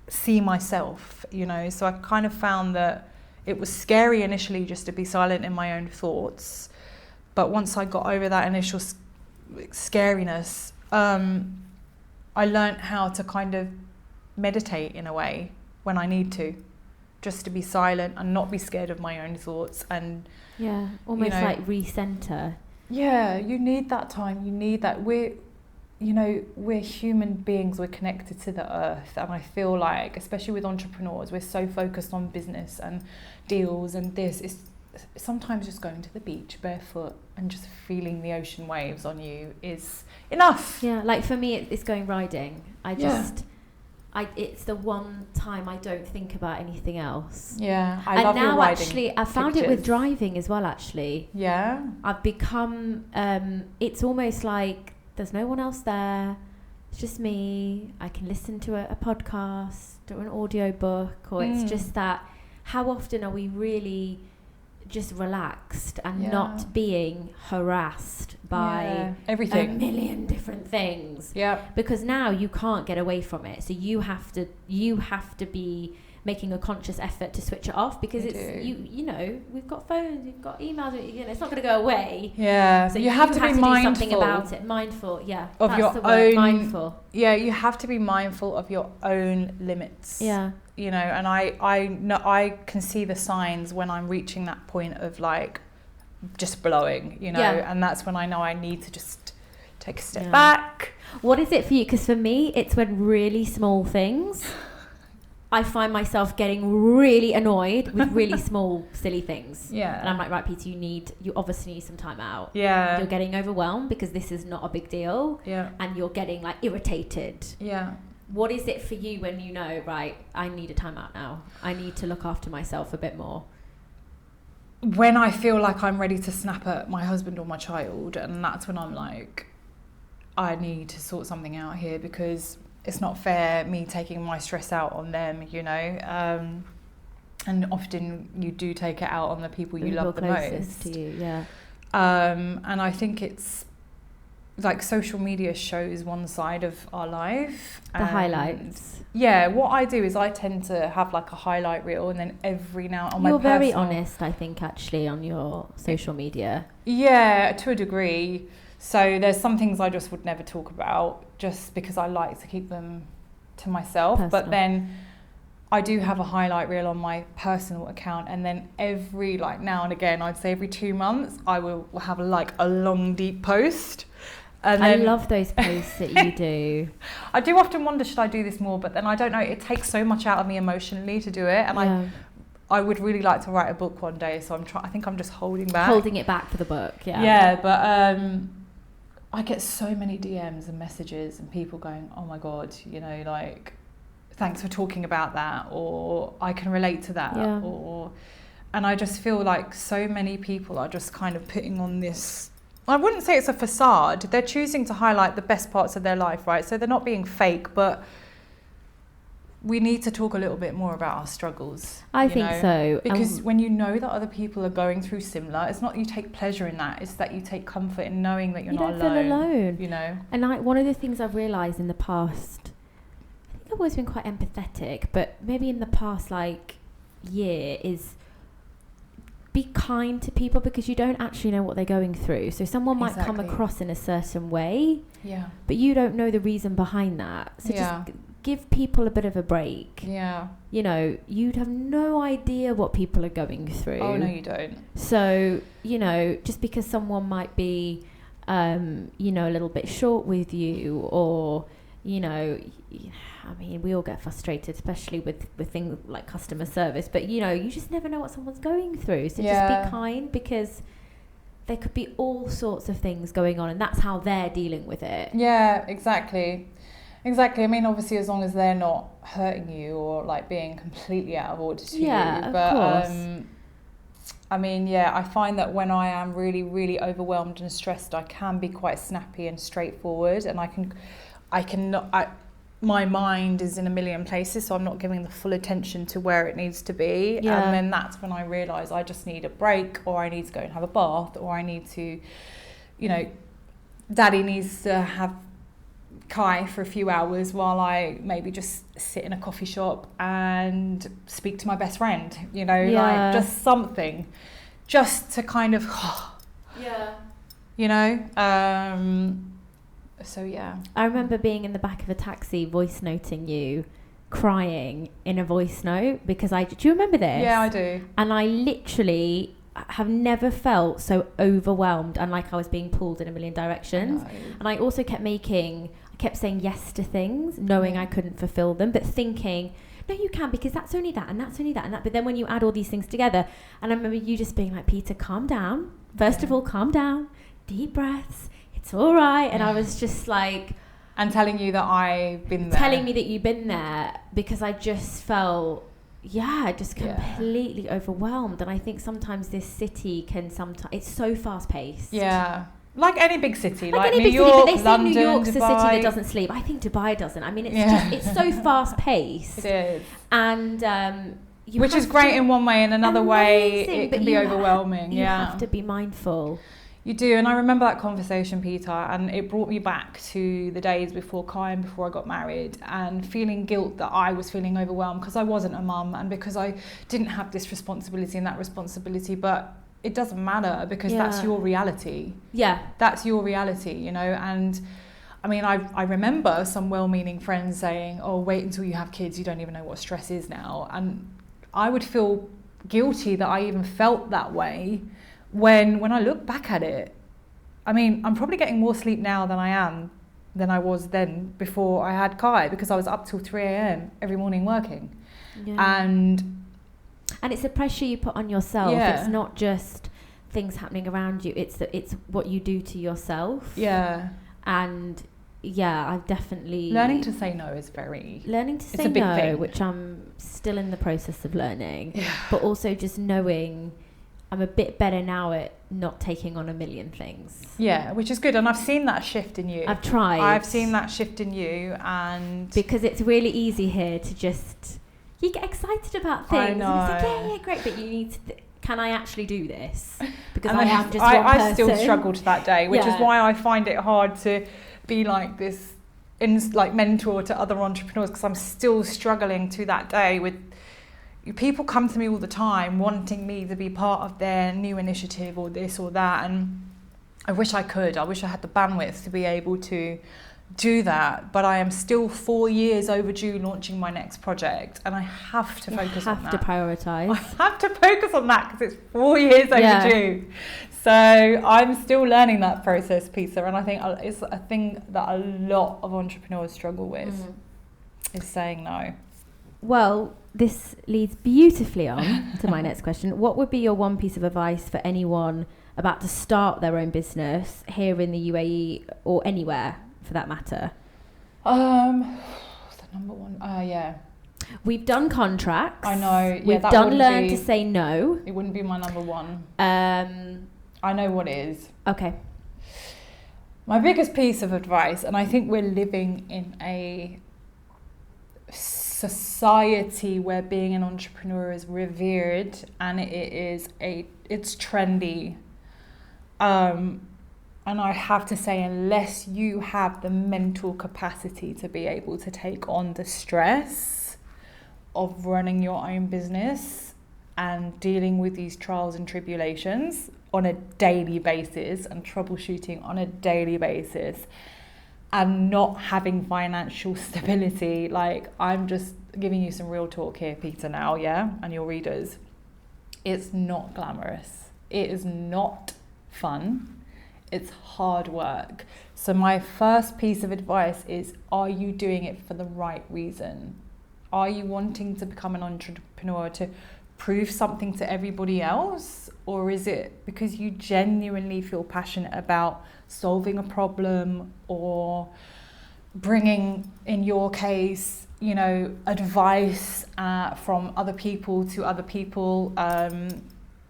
see myself, you know. So I kind of found that it was scary initially just to be silent in my own thoughts. But once I got over that initial scariness, I learned how to kind of meditate in a way when I need to, just to be silent and not be scared of my own thoughts. And yeah, almost, you know, like recenter. Yeah, you need that time. You need that. We're human beings. We're connected to the earth, and I feel like, especially with entrepreneurs, we're so focused on business and deals and this. It's sometimes just going to the beach barefoot and just feeling the ocean waves on you is enough. Yeah, like for me, it's going riding. It's the one time I don't think about anything else. Yeah, I love your riding. And now actually, I found it with driving as well, actually. Yeah. I've become, it's almost like there's no one else there. It's just me. I can listen to a podcast or an audio book, or it's just that, how often are we really just relaxed and not being harassed by everything, a million different things? Yeah, because now you can't get away from it, so you have to be making a conscious effort to switch it off, because you know, we've got phones, we've got emails, you know, it's not going to go away. Yeah, so you have to be mindful, do something about it. Mindful, yeah, of that's your the word, own. Mindful. Yeah, you have to be mindful of your own limits. Yeah, you know, and I know I can see the signs when I'm reaching that point of like just blowing, you know, and that's when I know I need to just take a step back. What is it for you? Because for me, it's when really small things. I find myself getting really annoyed with really small, silly things. Yeah. And I'm like, right, Peter, you obviously need some time out. Yeah. You're getting overwhelmed because this is not a big deal. Yeah. And you're getting like irritated. Yeah. What is it for you when you know, right, I need a time out now. I need to look after myself a bit more? When I feel like I'm ready to snap at my husband or my child, and that's when I'm like, I need to sort something out here, because it's not fair me taking my stress out on them, you know. And often you do take it out on the people you love the most. To you, yeah. And I think it's like social media shows one side of our life. The highlights. Yeah, what I do is I tend to have like a highlight reel, and then every now on my You're very honest, I think, actually, on your social media. Yeah, to a degree. So there's some things I just would never talk about, just because I like to keep them to myself. Personal. But then I do have a highlight reel on my personal account, and then every, like now and again, I'd say every 2 months, I will have like a long, deep post. And I love those posts that you do. I do often wonder, should I do this more? But then I don't know, it takes so much out of me emotionally to do it. And I would really like to write a book one day, so I think I'm just holding back. Holding it back for the book, yeah. Yeah, but I get so many DMs and messages and people going, oh my God, you know, like, thanks for talking about that, or I can relate to that, and I just feel like so many people are just kind of putting on this, I wouldn't say it's a facade, they're choosing to highlight the best parts of their life, right? So they're not being fake, but we need to talk a little bit more about our struggles. I think so. Because when you know that other people are going through similar, it's not you take pleasure in that, it's that you take comfort in knowing that you're not alone. You don't feel alone. You know? And one of the things I've realised in the past, I think I've always been quite empathetic, but maybe in the past year, is be kind to people, because you don't actually know what they're going through. So someone might come Exactly. across in a certain way, Yeah. but you don't know the reason behind that. So Yeah. just give people a bit of a break. Yeah. You know, you'd have no idea what people are going through. Oh, no, you don't. So, you know, just because someone might be, you know, a little bit short with you, or, you know, I mean, we all get frustrated, especially with things like customer service, but, you know, you just never know what someone's going through. So just be kind, because there could be all sorts of things going on, and that's how they're dealing with it. Yeah, exactly. Exactly. I mean, obviously, as long as they're not hurting you or like being completely out of order to you. Yeah, of But course. I mean, yeah, I find that when I am really, really overwhelmed and stressed, I can be quite snappy and straightforward, and my mind is in a million places, so I'm not giving the full attention to where it needs to be. Yeah. And then that's when I realise I just need a break, or I need to go and have a bath, or I need to, you know, Daddy needs to have Kai for a few hours while I maybe just sit in a coffee shop and speak to my best friend, you know, Yeah. like just something, just to kind of, Yeah. you know, so yeah. I remember being in the back of a taxi, voice noting you, crying in a voice note, because do you remember this? Yeah, I do. And I literally have never felt so overwhelmed and like I was being pulled in a million directions. And I also kept saying yes to things, knowing I couldn't fulfill them, but thinking, no, you can, because that's only that, and that's only that, and that. But then when you add all these things together, and I remember you just being like, Peter, calm down. First of all, calm down, deep breaths, it's all right. And I was just like... And telling you that I've been there. Telling me that you've been there, because I just felt... just completely overwhelmed. And I think sometimes this city it's so fast paced. Yeah. Like any big city, like any New big York, city, but they say London, New York's a city Dubai. that doesn't sleep. I think Dubai doesn't. I mean, it's so fast paced. It is. And which is great in one way, and another way amazing, it but can be overwhelming. You have to be mindful. You do, and I remember that conversation, Peter, and it brought me back to the days before Kai and before I got married, and feeling guilt that I was feeling overwhelmed because I wasn't a mum and because I didn't have this responsibility and that responsibility. But it doesn't matter, because that's your reality. Yeah. That's your reality, you know. And I mean, I remember some well-meaning friends saying, oh, wait until you have kids, you don't even know what stress is now. And I would feel guilty that I even felt that way when I look back at it. I mean, I'm probably getting more sleep now than I was then before I had Kai, because I was up till 3 a.m. every morning working. Yeah. And it's the pressure you put on yourself. Yeah. It's not just things happening around you. It's what you do to yourself. Yeah. And I've definitely... Learning to say no is it's a big no, thing. which I'm still in the process of learning. Yeah. But also just knowing I'm a bit better now at not taking on a million things. Yeah, which is good. And I've seen that shift in you. I've tried. I've seen that shift in you, and... Because it's really easy here to just... You get excited about things. I know. And it's like, yeah, great, but you need to... can I actually do this? Because And I am just one person. I still struggle to that day, which is Yeah. why I find it hard to be like this, mentor to other entrepreneurs, because I'm still struggling to that day with... People come to me all the time wanting me to be part of their new initiative or this or that, and I wish I could. I wish I had the bandwidth to be able to do that, but I am still 4 years overdue launching my next project, and I have to focus on that. You have to prioritise. I have to focus on that because it's 4 years overdue. So I'm still learning that process, Peter, and I think it's a thing that a lot of entrepreneurs struggle with, is saying no. Well, this leads beautifully on to my next question. What would be your one piece of advice for anyone about to start their own business here in the UAE or anywhere for that matter? The number one, We've done contracts. I know. We've done learn to say no. It wouldn't be my number one. I know what it is. Okay. My biggest piece of advice, and I think we're living in a society where being an entrepreneur is revered, and it's trendy. And I have to say, unless you have the mental capacity to be able to take on the stress of running your own business, and dealing with these trials and tribulations on a daily basis and troubleshooting on a daily basis and not having financial stability. Like, I'm just giving you some real talk here, Peta, now, yeah, and your readers. It's not glamorous. It is not fun. It's hard work. So my first piece of advice is, are you doing it for the right reason? Are you wanting to become an entrepreneur to prove something to everybody else? Or is it because you genuinely feel passionate about solving a problem or bringing, in your case, you know, advice from other people to other people?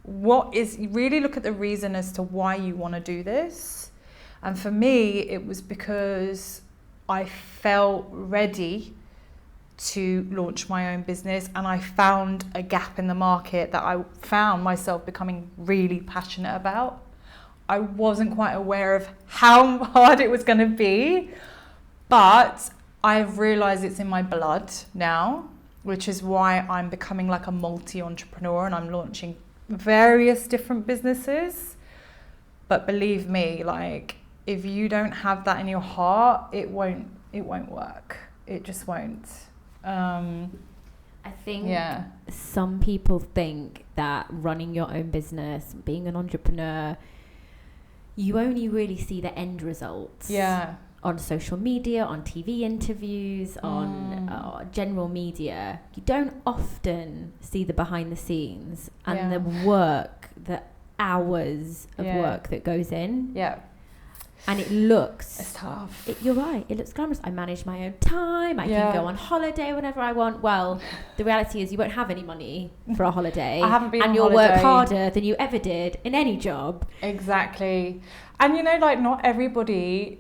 What is, really look at the reason as to why you want to do this. And for me, it was because I felt ready to launch my own business, and I found a gap in the market that I found myself becoming really passionate about. I wasn't quite aware of how hard it was going to be, but I've realized it's in my blood now, which is why I'm becoming like a multi-entrepreneur, and I'm launching various different businesses. But believe me, like, if you don't have that in your heart, it won't work. It just won't. I think some people think that running your own business, being an entrepreneur, you only really see the end results. Yeah. On social media, on TV interviews, on general media. You don't often see the behind the scenes and the work, the hours of work that goes in. Yeah. And it looks... It's tough. You're right. It looks glamorous. I manage my own time. I can go on holiday whenever I want. Well, the reality is you won't have any money for a holiday. I haven't been on and you'll holiday. work harder than you ever did in any job. Exactly. And, you know, like, not everybody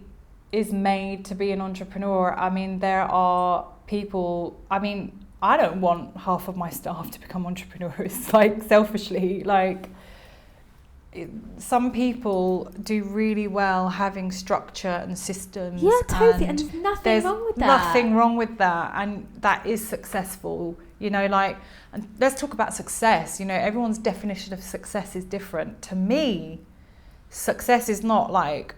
is made to be an entrepreneur. I mean, there are people... I mean, I don't want half of my staff to become entrepreneurs, like, selfishly. Like... Some people do really well having structure and systems. Yeah, totally. And there's nothing wrong with that. Nothing wrong with that. And that is successful. You know, like, and let's talk about success. You know, everyone's definition of success is different. To me, success is not like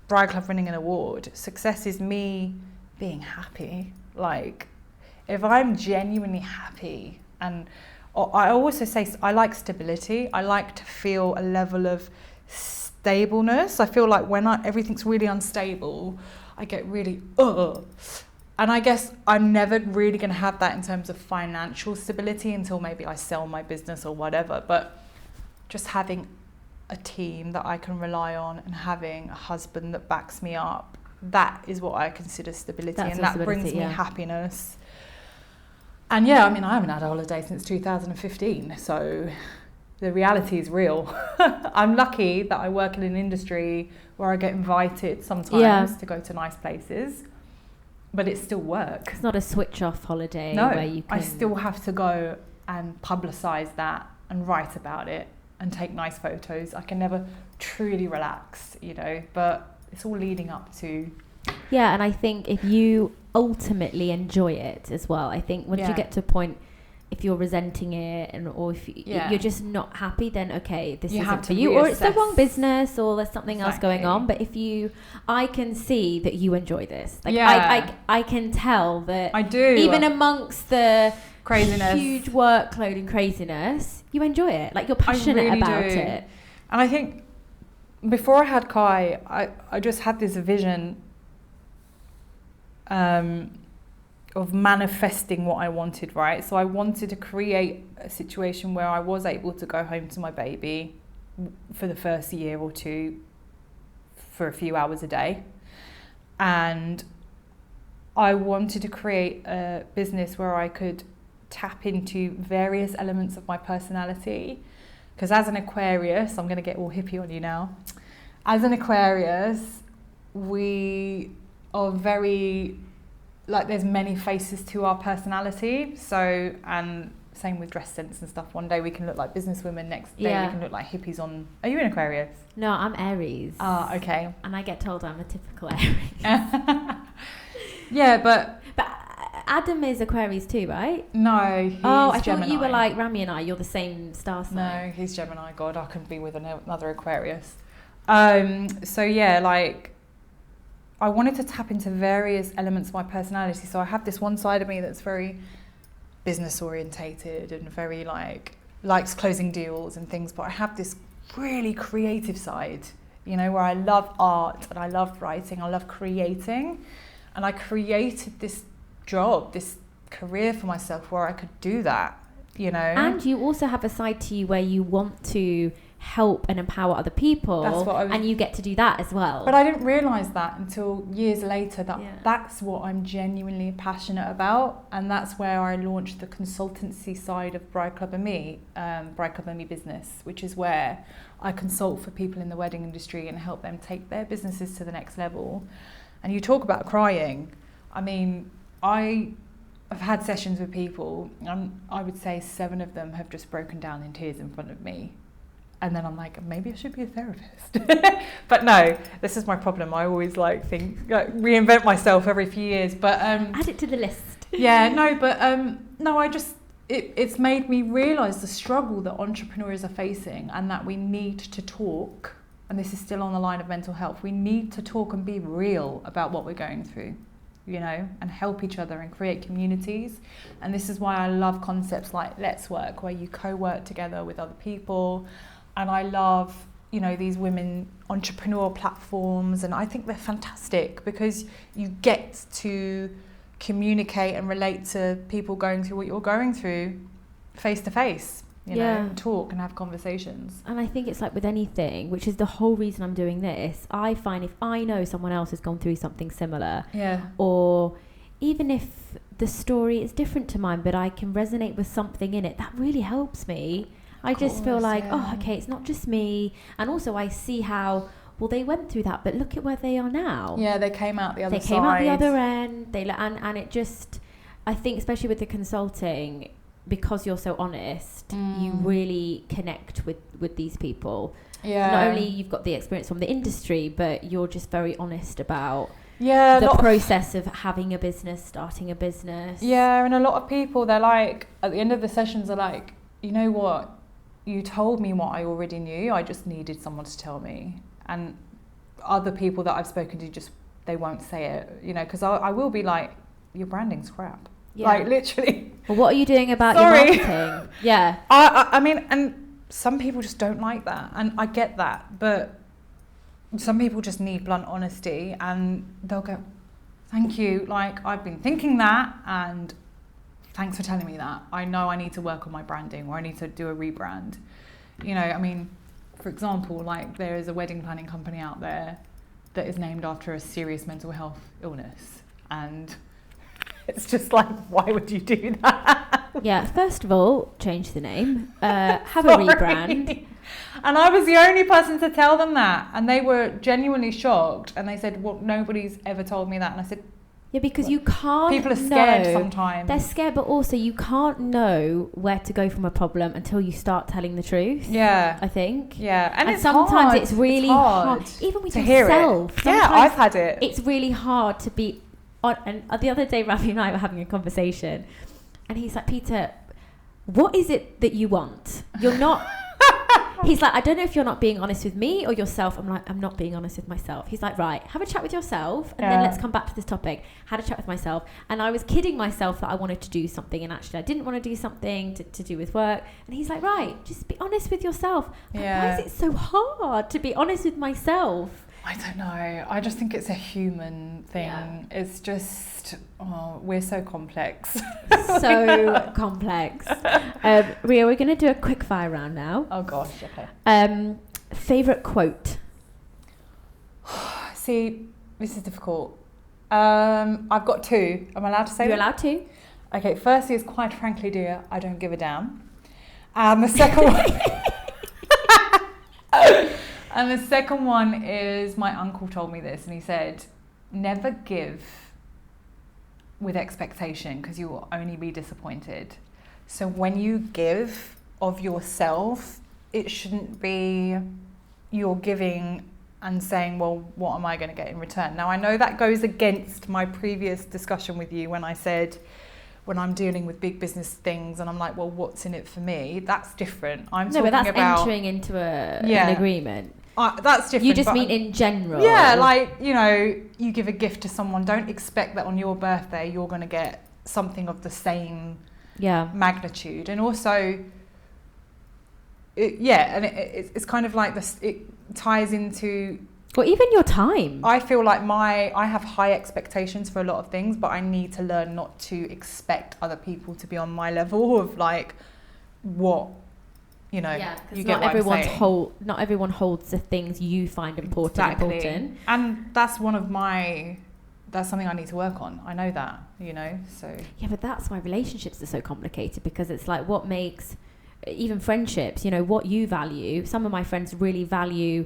Bride Club winning an award. Success is me being happy. Like, if I'm genuinely happy, and I also say I like stability. I like to feel a level of stableness. I feel like when everything's really unstable, I get really, And I guess I'm never really going to have that in terms of financial stability until maybe I sell my business or whatever. But just having a team that I can rely on and having a husband that backs me up, that is what I consider stability. That's and that stability, brings me happiness. And I mean, I haven't had a holiday since 2015, so the reality is real. I'm lucky that I work in an industry where I get invited sometimes to go to nice places, but it's still work. It's not a switch-off holiday. No, where you can... I still have to go and publicise that and write about it and take nice photos. I can never truly relax, you know, but it's all leading up to... Yeah, and I think if you ultimately enjoy it as well, I think once you get to a point, if you're resenting it or if you're just not happy, then okay, this isn't for you, or it's the wrong business, or there's something else going on. But if I can see that you enjoy this. Like I can tell that I do. Even amongst the craziness, huge workload and craziness, you enjoy it. Like, you're passionate about it. And I think before I had Kai, I just had this vision of manifesting what I wanted, right? So I wanted to create a situation where I was able to go home to my baby for the first year or two for a few hours a day. And I wanted to create a business where I could tap into various elements of my personality. Because as an Aquarius, I'm going to get all hippie on you now. As an Aquarius, we are very, like, there's many faces to our personality. So, and same with dress sense and stuff. One day we can look like businesswomen, next day we can look like hippies on... Are you an Aquarius? No, I'm Aries. Ah, okay. And I get told I'm a typical Aries. Yeah, but Adam is Aquarius too, right? No, he's I Gemini. thought you were like Rami and I. You're the same star sign. No, he's Gemini God. I couldn't be with another Aquarius. So yeah, like I wanted to tap into various elements of my personality. So I have this one side of me that's very business orientated and very likes closing deals and things, but I have this really creative side, you know, where I love art and I love writing, I love creating, and I created this job, this career for myself where I could do that, you know. And you also have a side to you where you want to help and empower other people. That's what and you get to do that as well. But I didn't realise that until years later, that's what I'm genuinely passionate about, and that's where I launched the consultancy side of Bride Club and Me business, which is where I consult for people in the wedding industry and help them take their businesses to the next level. And you talk about crying. I mean, I've had sessions with people, and I would say 7 of them have just broken down in tears in front of me. And then I'm like, maybe I should be a therapist. But no, this is my problem. I always reinvent myself every few years. But add it to the list. It's made me realise the struggle that entrepreneurs are facing, and that we need to talk. And this is still on the line of mental health. We need to talk and be real about what we're going through, you know, and help each other and create communities. And this is why I love concepts like Let's Work, where you co-work together with other people. And I love, you know, these women entrepreneur platforms, and I think they're fantastic because you get to communicate and relate to people going through what you're going through face to face, you know, and talk and have conversations. And I think it's like with anything, which is the whole reason I'm doing this. I find if I know someone else has gone through something similar, or even if the story is different to mine, but I can resonate with something in it, that really helps me. I just feel like, oh, okay, it's not just me. And also I see how, well, they went through that, but look at where they are now. Yeah, they came out the other side. They came out the other end. And it just, I think, especially with the consulting, because you're so honest, you really connect with these people. Yeah. Not only you've got the experience from the industry, but you're just very honest about the process of having a business, starting a business. Yeah, and a lot of people, they're like, at the end of the sessions, they're like, you know what? You told me what I already knew. I just needed someone to tell me. And other people that I've spoken to, they won't say it, you know, because I will be like, your branding's crap. Yeah. Like, literally. Well, what are you doing about your marketing? Yeah. I mean, and some people just don't like that. And I get that. But some people just need blunt honesty, and they'll go, thank you. Like, I've been thinking that, and thanks for telling me that. I know I need to work on my branding, or I need to do a rebrand. You know, I mean, for example, like there is a wedding planning company out there that is named after a serious mental health illness. And it's just like, why would you do that? Yeah, first of all, change the name, have a rebrand. And I was the only person to tell them that. And they were genuinely shocked. And they said, well, nobody's ever told me that. And I said, yeah, because you can't. People are scared sometimes. They're scared, but also you can't know where to go from a problem until you start telling the truth. Yeah, I think. Yeah, and sometimes it's really hard, even with yourself. Yeah, I've had it. It's really hard to be on. And the other day, Rafi and I were having a conversation, and he's like, Peter, what is it that you want? You're not. He's like, I don't know if you're not being honest with me or yourself. I'm like, I'm not being honest with myself. He's like, right, have a chat with yourself, and then let's come back to this topic. Had a chat with myself, and I was kidding myself that I wanted to do something, and actually I didn't want to do something to do with work. And he's like, right, just be honest with yourself. Like, why is it so hard to be honest with myself? I don't know. I just think it's a human thing. Yeah. It's just, we're so complex. So complex. Ria, we're going to do a quick fire round now. Oh gosh, okay. Favourite quote? See, this is difficult. I've got 2. Am I allowed to say You're allowed to. Okay, firstly is quite frankly, dear, I don't give a damn. And the second one... And the second one is, my uncle told me this, and he said, never give with expectation, because you will only be disappointed. So when you give of yourself, it shouldn't be you're giving and saying, well, what am I going to get in return? Now, I know that goes against my previous discussion with you when I said, when I'm dealing with big business things and I'm like, well, what's in it for me? That's different. But that's entering into an agreement. That's different. You just mean in general. Yeah, like, you know, you give a gift to someone, don't expect that on your birthday you're going to get something of the same magnitude. And also, it's kind of like this, it ties into... Or even your time. I feel like I have high expectations for a lot of things, but I need to learn not to expect other people to be on my level of like what, you know, you get what I'm saying. Not everyone holds the things you find important. And that's something I need to work on. I know that, you know, so. Yeah, but that's why relationships are so complicated, because it's like what makes even friendships, you know, what you value. Some of my friends really value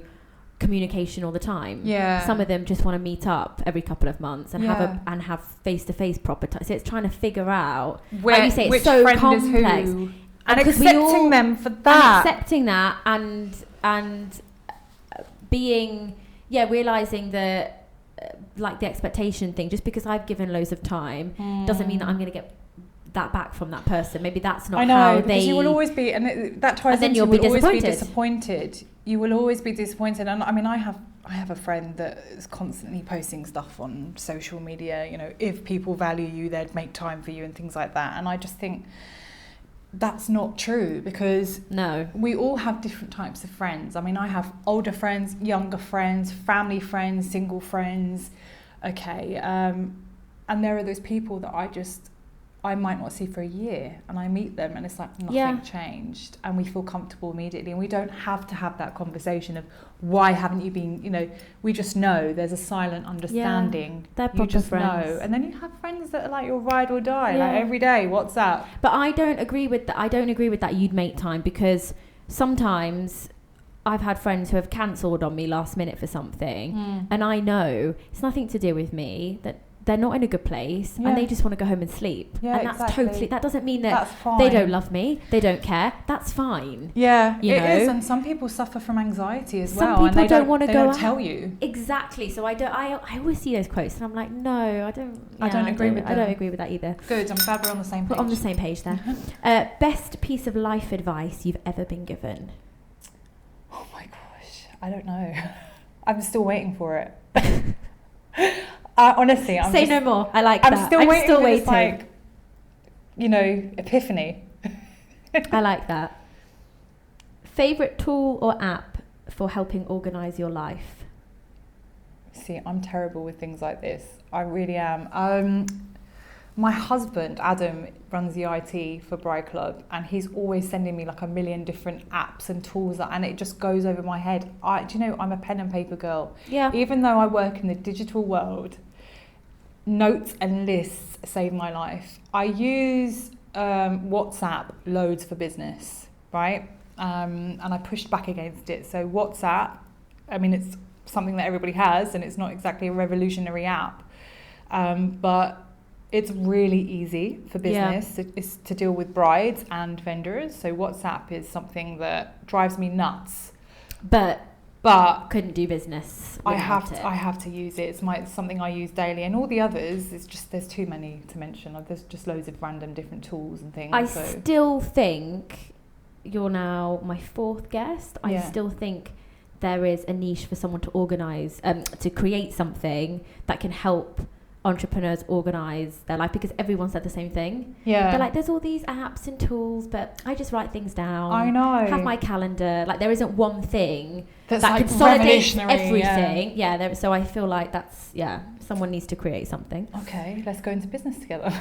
communication all the time. Yeah. Some of them just want to meet up every couple of months and have face-to-face proper time. So it's trying to figure out, like you say, it's so complex. And accepting them for that. Accepting that and being, realising that like the expectation thing, just because I've given loads of time doesn't mean that I'm going to get that back from that person. Maybe that's not how they... you will always be, and that ties into you will always be disappointed. You will always be disappointed. And I mean, I have a friend that is constantly posting stuff on social media, you know, if people value you, they'd make time for you and things like that. And I just think that's not true, because we all have different types of friends. I mean, I have older friends, younger friends, family friends, single friends. Okay. And there are those people that I might not see for a year, and I meet them and it's like nothing changed, and we feel comfortable immediately, and we don't have to have that conversation of why haven't you been, you know, we just know there's a silent understanding. They're proper you just friends. know. And then you have friends that are like your ride or die, like every day, what's up? But I don't agree with that you'd make time, because sometimes I've had friends who have cancelled on me last minute for something, and I know it's nothing to do with me, that they're not in a good place and they just want to go home and sleep. And that's totally, that doesn't mean that they don't love me, they don't care. That's fine. Yeah, you know? Is. And some people suffer from anxiety as well. Some people and don't want to go out. Tell you. Exactly. So I always see those quotes and I'm like, no, I don't agree with that either. Good, I'm glad we're on the same page. We're on the same page there. Best piece of life advice you've ever been given? Oh my gosh, I don't know. I'm still waiting for it. Honestly, Say no more. I like that. I'm still waiting for this, like, you know, epiphany. I like that. Favorite tool or app for helping organize your life? See, I'm terrible with things like this. I really am. My husband, Adam, runs the IT for Bride Club, and he's always sending me like a million different apps and tools, and it just goes over my head. Do you know, I'm a pen and paper girl. Yeah. Even though I work in the digital world, notes and lists save my life. I use WhatsApp loads for business, right? And I pushed back against it. So WhatsApp, I mean, it's something that everybody has, and it's not exactly a revolutionary app, but it's really easy for business. It's to deal with brides and vendors. So WhatsApp is something that drives me nuts. But couldn't do business without it. I have to use it. It's something I use daily, and all the others, it's just, there's too many to mention. There's just loads of random different tools and things. I still think you're now my fourth guest. I still think there is a niche for someone to organise, to create something that can help entrepreneurs organise their life, because everyone said the same thing. They're like, there's all these apps and tools, but I just write things down. I know. Have my calendar. Like, there isn't one thing that's that like consolidates everything. So I feel like someone needs to create something. Okay, let's go into business together.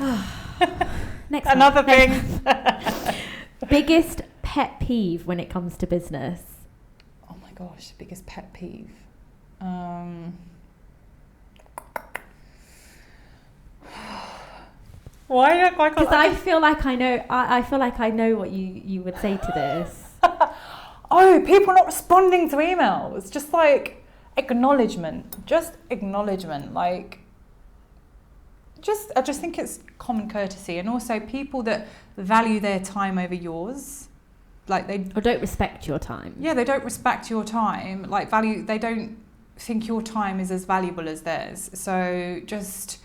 Next Another thing. Biggest pet peeve when it comes to business? Oh my gosh, biggest pet peeve. Why? Because I feel like I know. I feel like I know what you would say to this. Oh, people not responding to emails. Just like acknowledgement. Just acknowledgement. Like, I just think it's common courtesy, and also people that value their time over yours. Like, they or don't respect your time. Yeah, they don't respect your time. Like, they don't think your time is as valuable as theirs. So just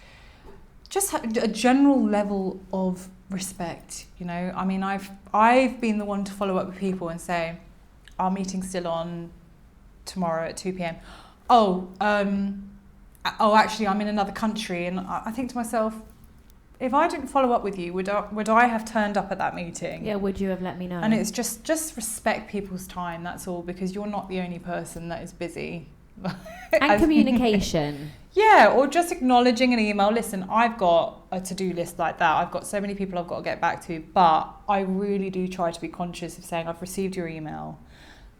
a general level of respect, you know. I mean, I've been the one to follow up with people and say, our meeting's still on tomorrow at 2 p.m. Actually, I'm in another country. And I think to myself, if I didn't follow up with you, would I have turned up at that meeting? Yeah, would you have let me know? And it's just respect people's time, that's all, because you're not the only person that is busy. And communication. Yeah, or just acknowledging an email. Listen, I've got a to-do list like that. I've got so many people I've got to get back to, but I really do try to be conscious of saying, I've received your email.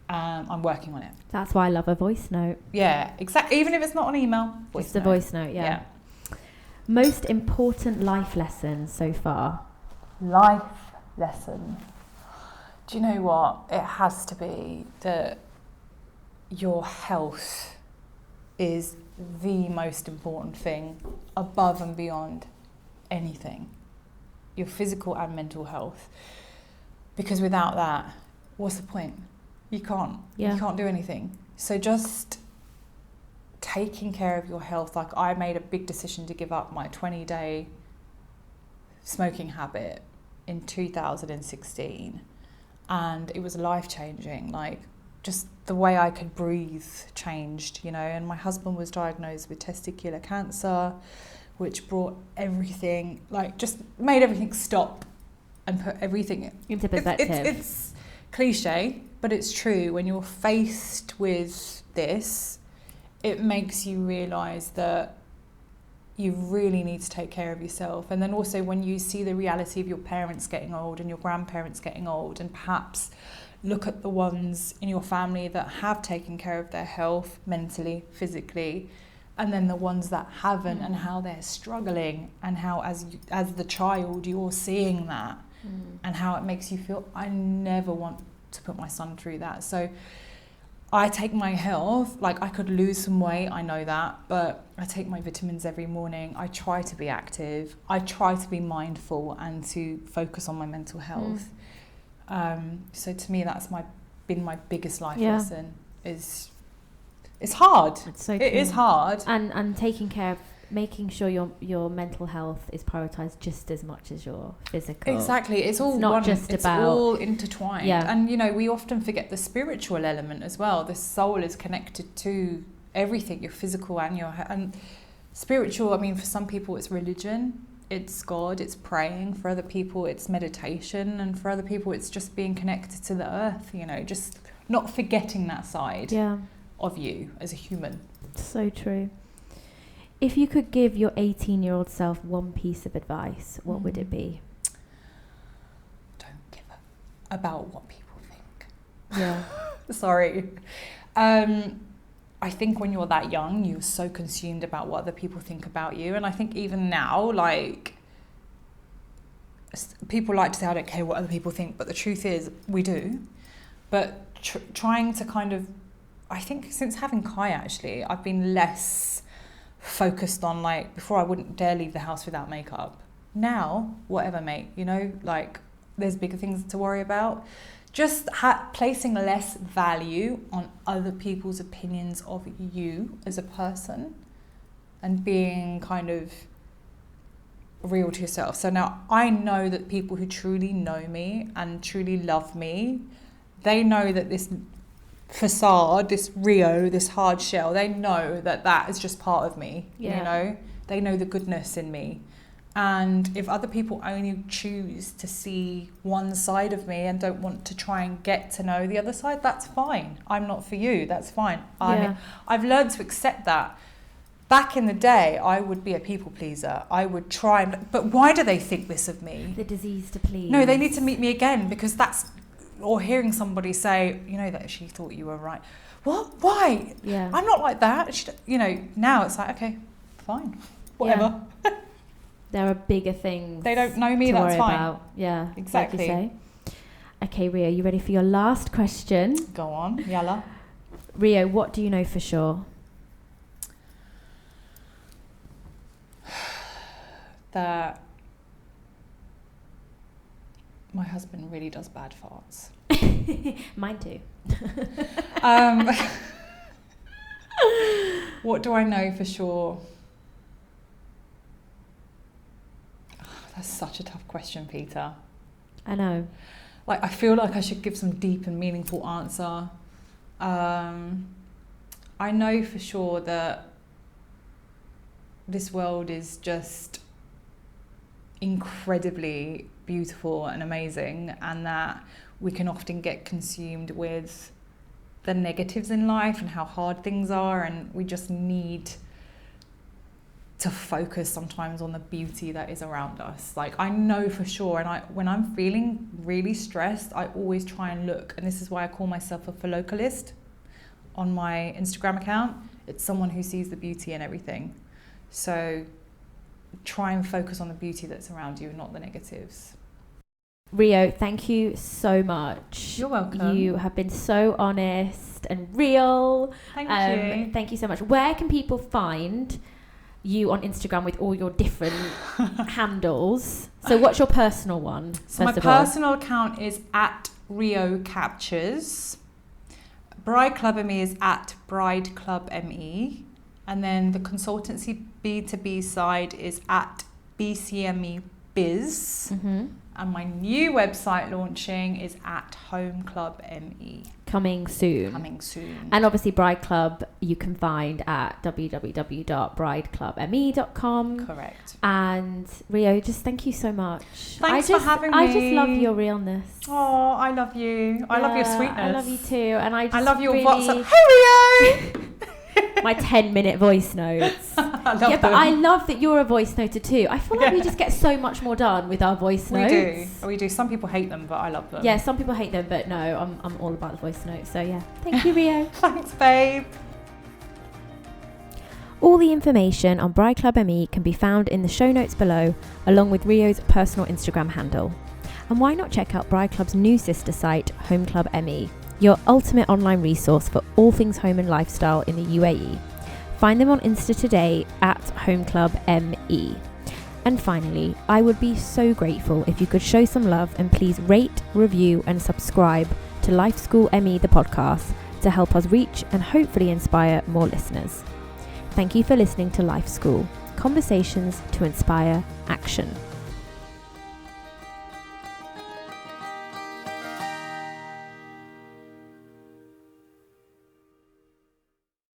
I'm working on it. That's why I love a voice note. Yeah, exactly. Even if it's not an email, it's the voice note, yeah. Most important life lessons so far? Life lesson. Do you know what? It has to be that your health is the most important thing above and beyond anything. Your physical and mental health. Because without that, what's the point? You can't do anything. So just taking care of your health. Like, I made a big decision to give up my 20-day smoking habit in 2016, and it was life-changing. Like, just the way I could breathe changed, you know. And my husband was diagnosed with testicular cancer, which brought everything, like, just made everything stop and put everything into perspective. It's cliche, but it's true. When you're faced with this, it makes you realise that you really need to take care of yourself. And then also when you see the reality of your parents getting old and your grandparents getting old, and perhaps look at the ones in your family that have taken care of their health mentally, physically, and then the ones that haven't, and how they're struggling, and how as the child you're seeing that, and how it makes you feel, I never want to put my son through that. So I take my health, like, I could lose some weight, I know that, but I take my vitamins every morning. I try to be active. I try to be mindful and to focus on my mental health. So to me, that's been my biggest life lesson. It's hard. It's so it true. is hard. And taking care of, making sure your mental health is prioritized just as much as your physical. Exactly. It's all not one. just it's about all intertwined. Yeah. And, you know, we often forget the spiritual element as well. The soul is connected to everything, your physical and spiritual. I mean, for some people it's religion, it's God, it's praying. For other people it's meditation, and for other people it's just being connected to the earth, you know, just not forgetting that side of you as a human. So true. If you could give your 18-year-old self one piece of advice, what would it be? Don't give up about what people think. Yeah. Sorry. I think when you're that young, you're so consumed about what other people think about you. And I think even now, like, people like to say, I don't care what other people think, but the truth is, we do. But trying to kind of, I think since having Kai, actually, I've been less focused on, like, before I wouldn't dare leave the house without makeup. Now, whatever, mate, you know, like, there's bigger things to worry about. Just placing less value on other people's opinions of you as a person, and being kind of real to yourself. So now I know that people who truly know me and truly love me, they know that this facade, this Rio, this hard shell, they know that that is just part of me. You know, they know the goodness in me. And if other people only choose to see one side of me and don't want to try and get to know the other side, that's fine. I'm not for you, that's fine. I've learned to accept that. Back in the day, I would be a people pleaser. I would try, but why do they think this of me? The disease to please. No, they need to meet me again, because that's, or hearing somebody say, you know, that she thought you were right. What? Why? Yeah. I'm not like that. You know, now it's like, okay, fine, whatever. Yeah. There are bigger things. They don't know me, that's fine. About. Yeah, exactly. Like you say. Okay, Rio, you ready for your last question? Go on, yalla. Rio, what do you know for sure? That my husband really does bad farts. Mine too. What do I know for sure? That's such a tough question, Peta. I know. Like, I feel like I should give some deep and meaningful answer. I know for sure that this world is just incredibly beautiful and amazing, and that we can often get consumed with the negatives in life and how hard things are, and we just need to focus sometimes on the beauty that is around us. Like, I know for sure, and when I'm feeling really stressed, I always try and look, and this is why I call myself a philocalist on my Instagram account. It's someone who sees the beauty in everything. So try and focus on the beauty that's around you, not the negatives. Rio, thank you so much. You're welcome. You have been so honest and real. Thank you. Thank you so much. Where can people find you on Instagram with all your different handles? So what's your personal one? So my personal account is at Rio Captures. Bride Club ME is at Bride Club ME. And then the consultancy B2B side is at BCME Biz. Mm-hmm. And my new website launching is at Home Club ME. Coming soon. And obviously Bride Club you can find at www.brideclubme.com. Correct. And Rio, just thank you so much. Thanks for having me. I just love your realness. Oh, I love you. I love your sweetness. I love you too. And I love your really WhatsApp. Hey Rio! My 10-minute voice notes. I love but them. I love that you're a voice noter too. I feel like we just get so much more done with our voice notes. We do. Some people hate them, but I love them. Yeah, some people hate them, but no, I'm all about the voice notes. So yeah, thank you, Rio. Thanks, babe. All the information on Bride Club ME can be found in the show notes below, along with Rio's personal Instagram handle. And why not check out Bride Club's new sister site, Home Club ME, your ultimate online resource for all things home and lifestyle in the UAE. Find them on Insta today at Home Club ME. And finally, I would be so grateful if you could show some love and please rate, review and subscribe to Life School ME the podcast to help us reach and hopefully inspire more listeners. Thank you for listening to Life School, conversations to inspire action.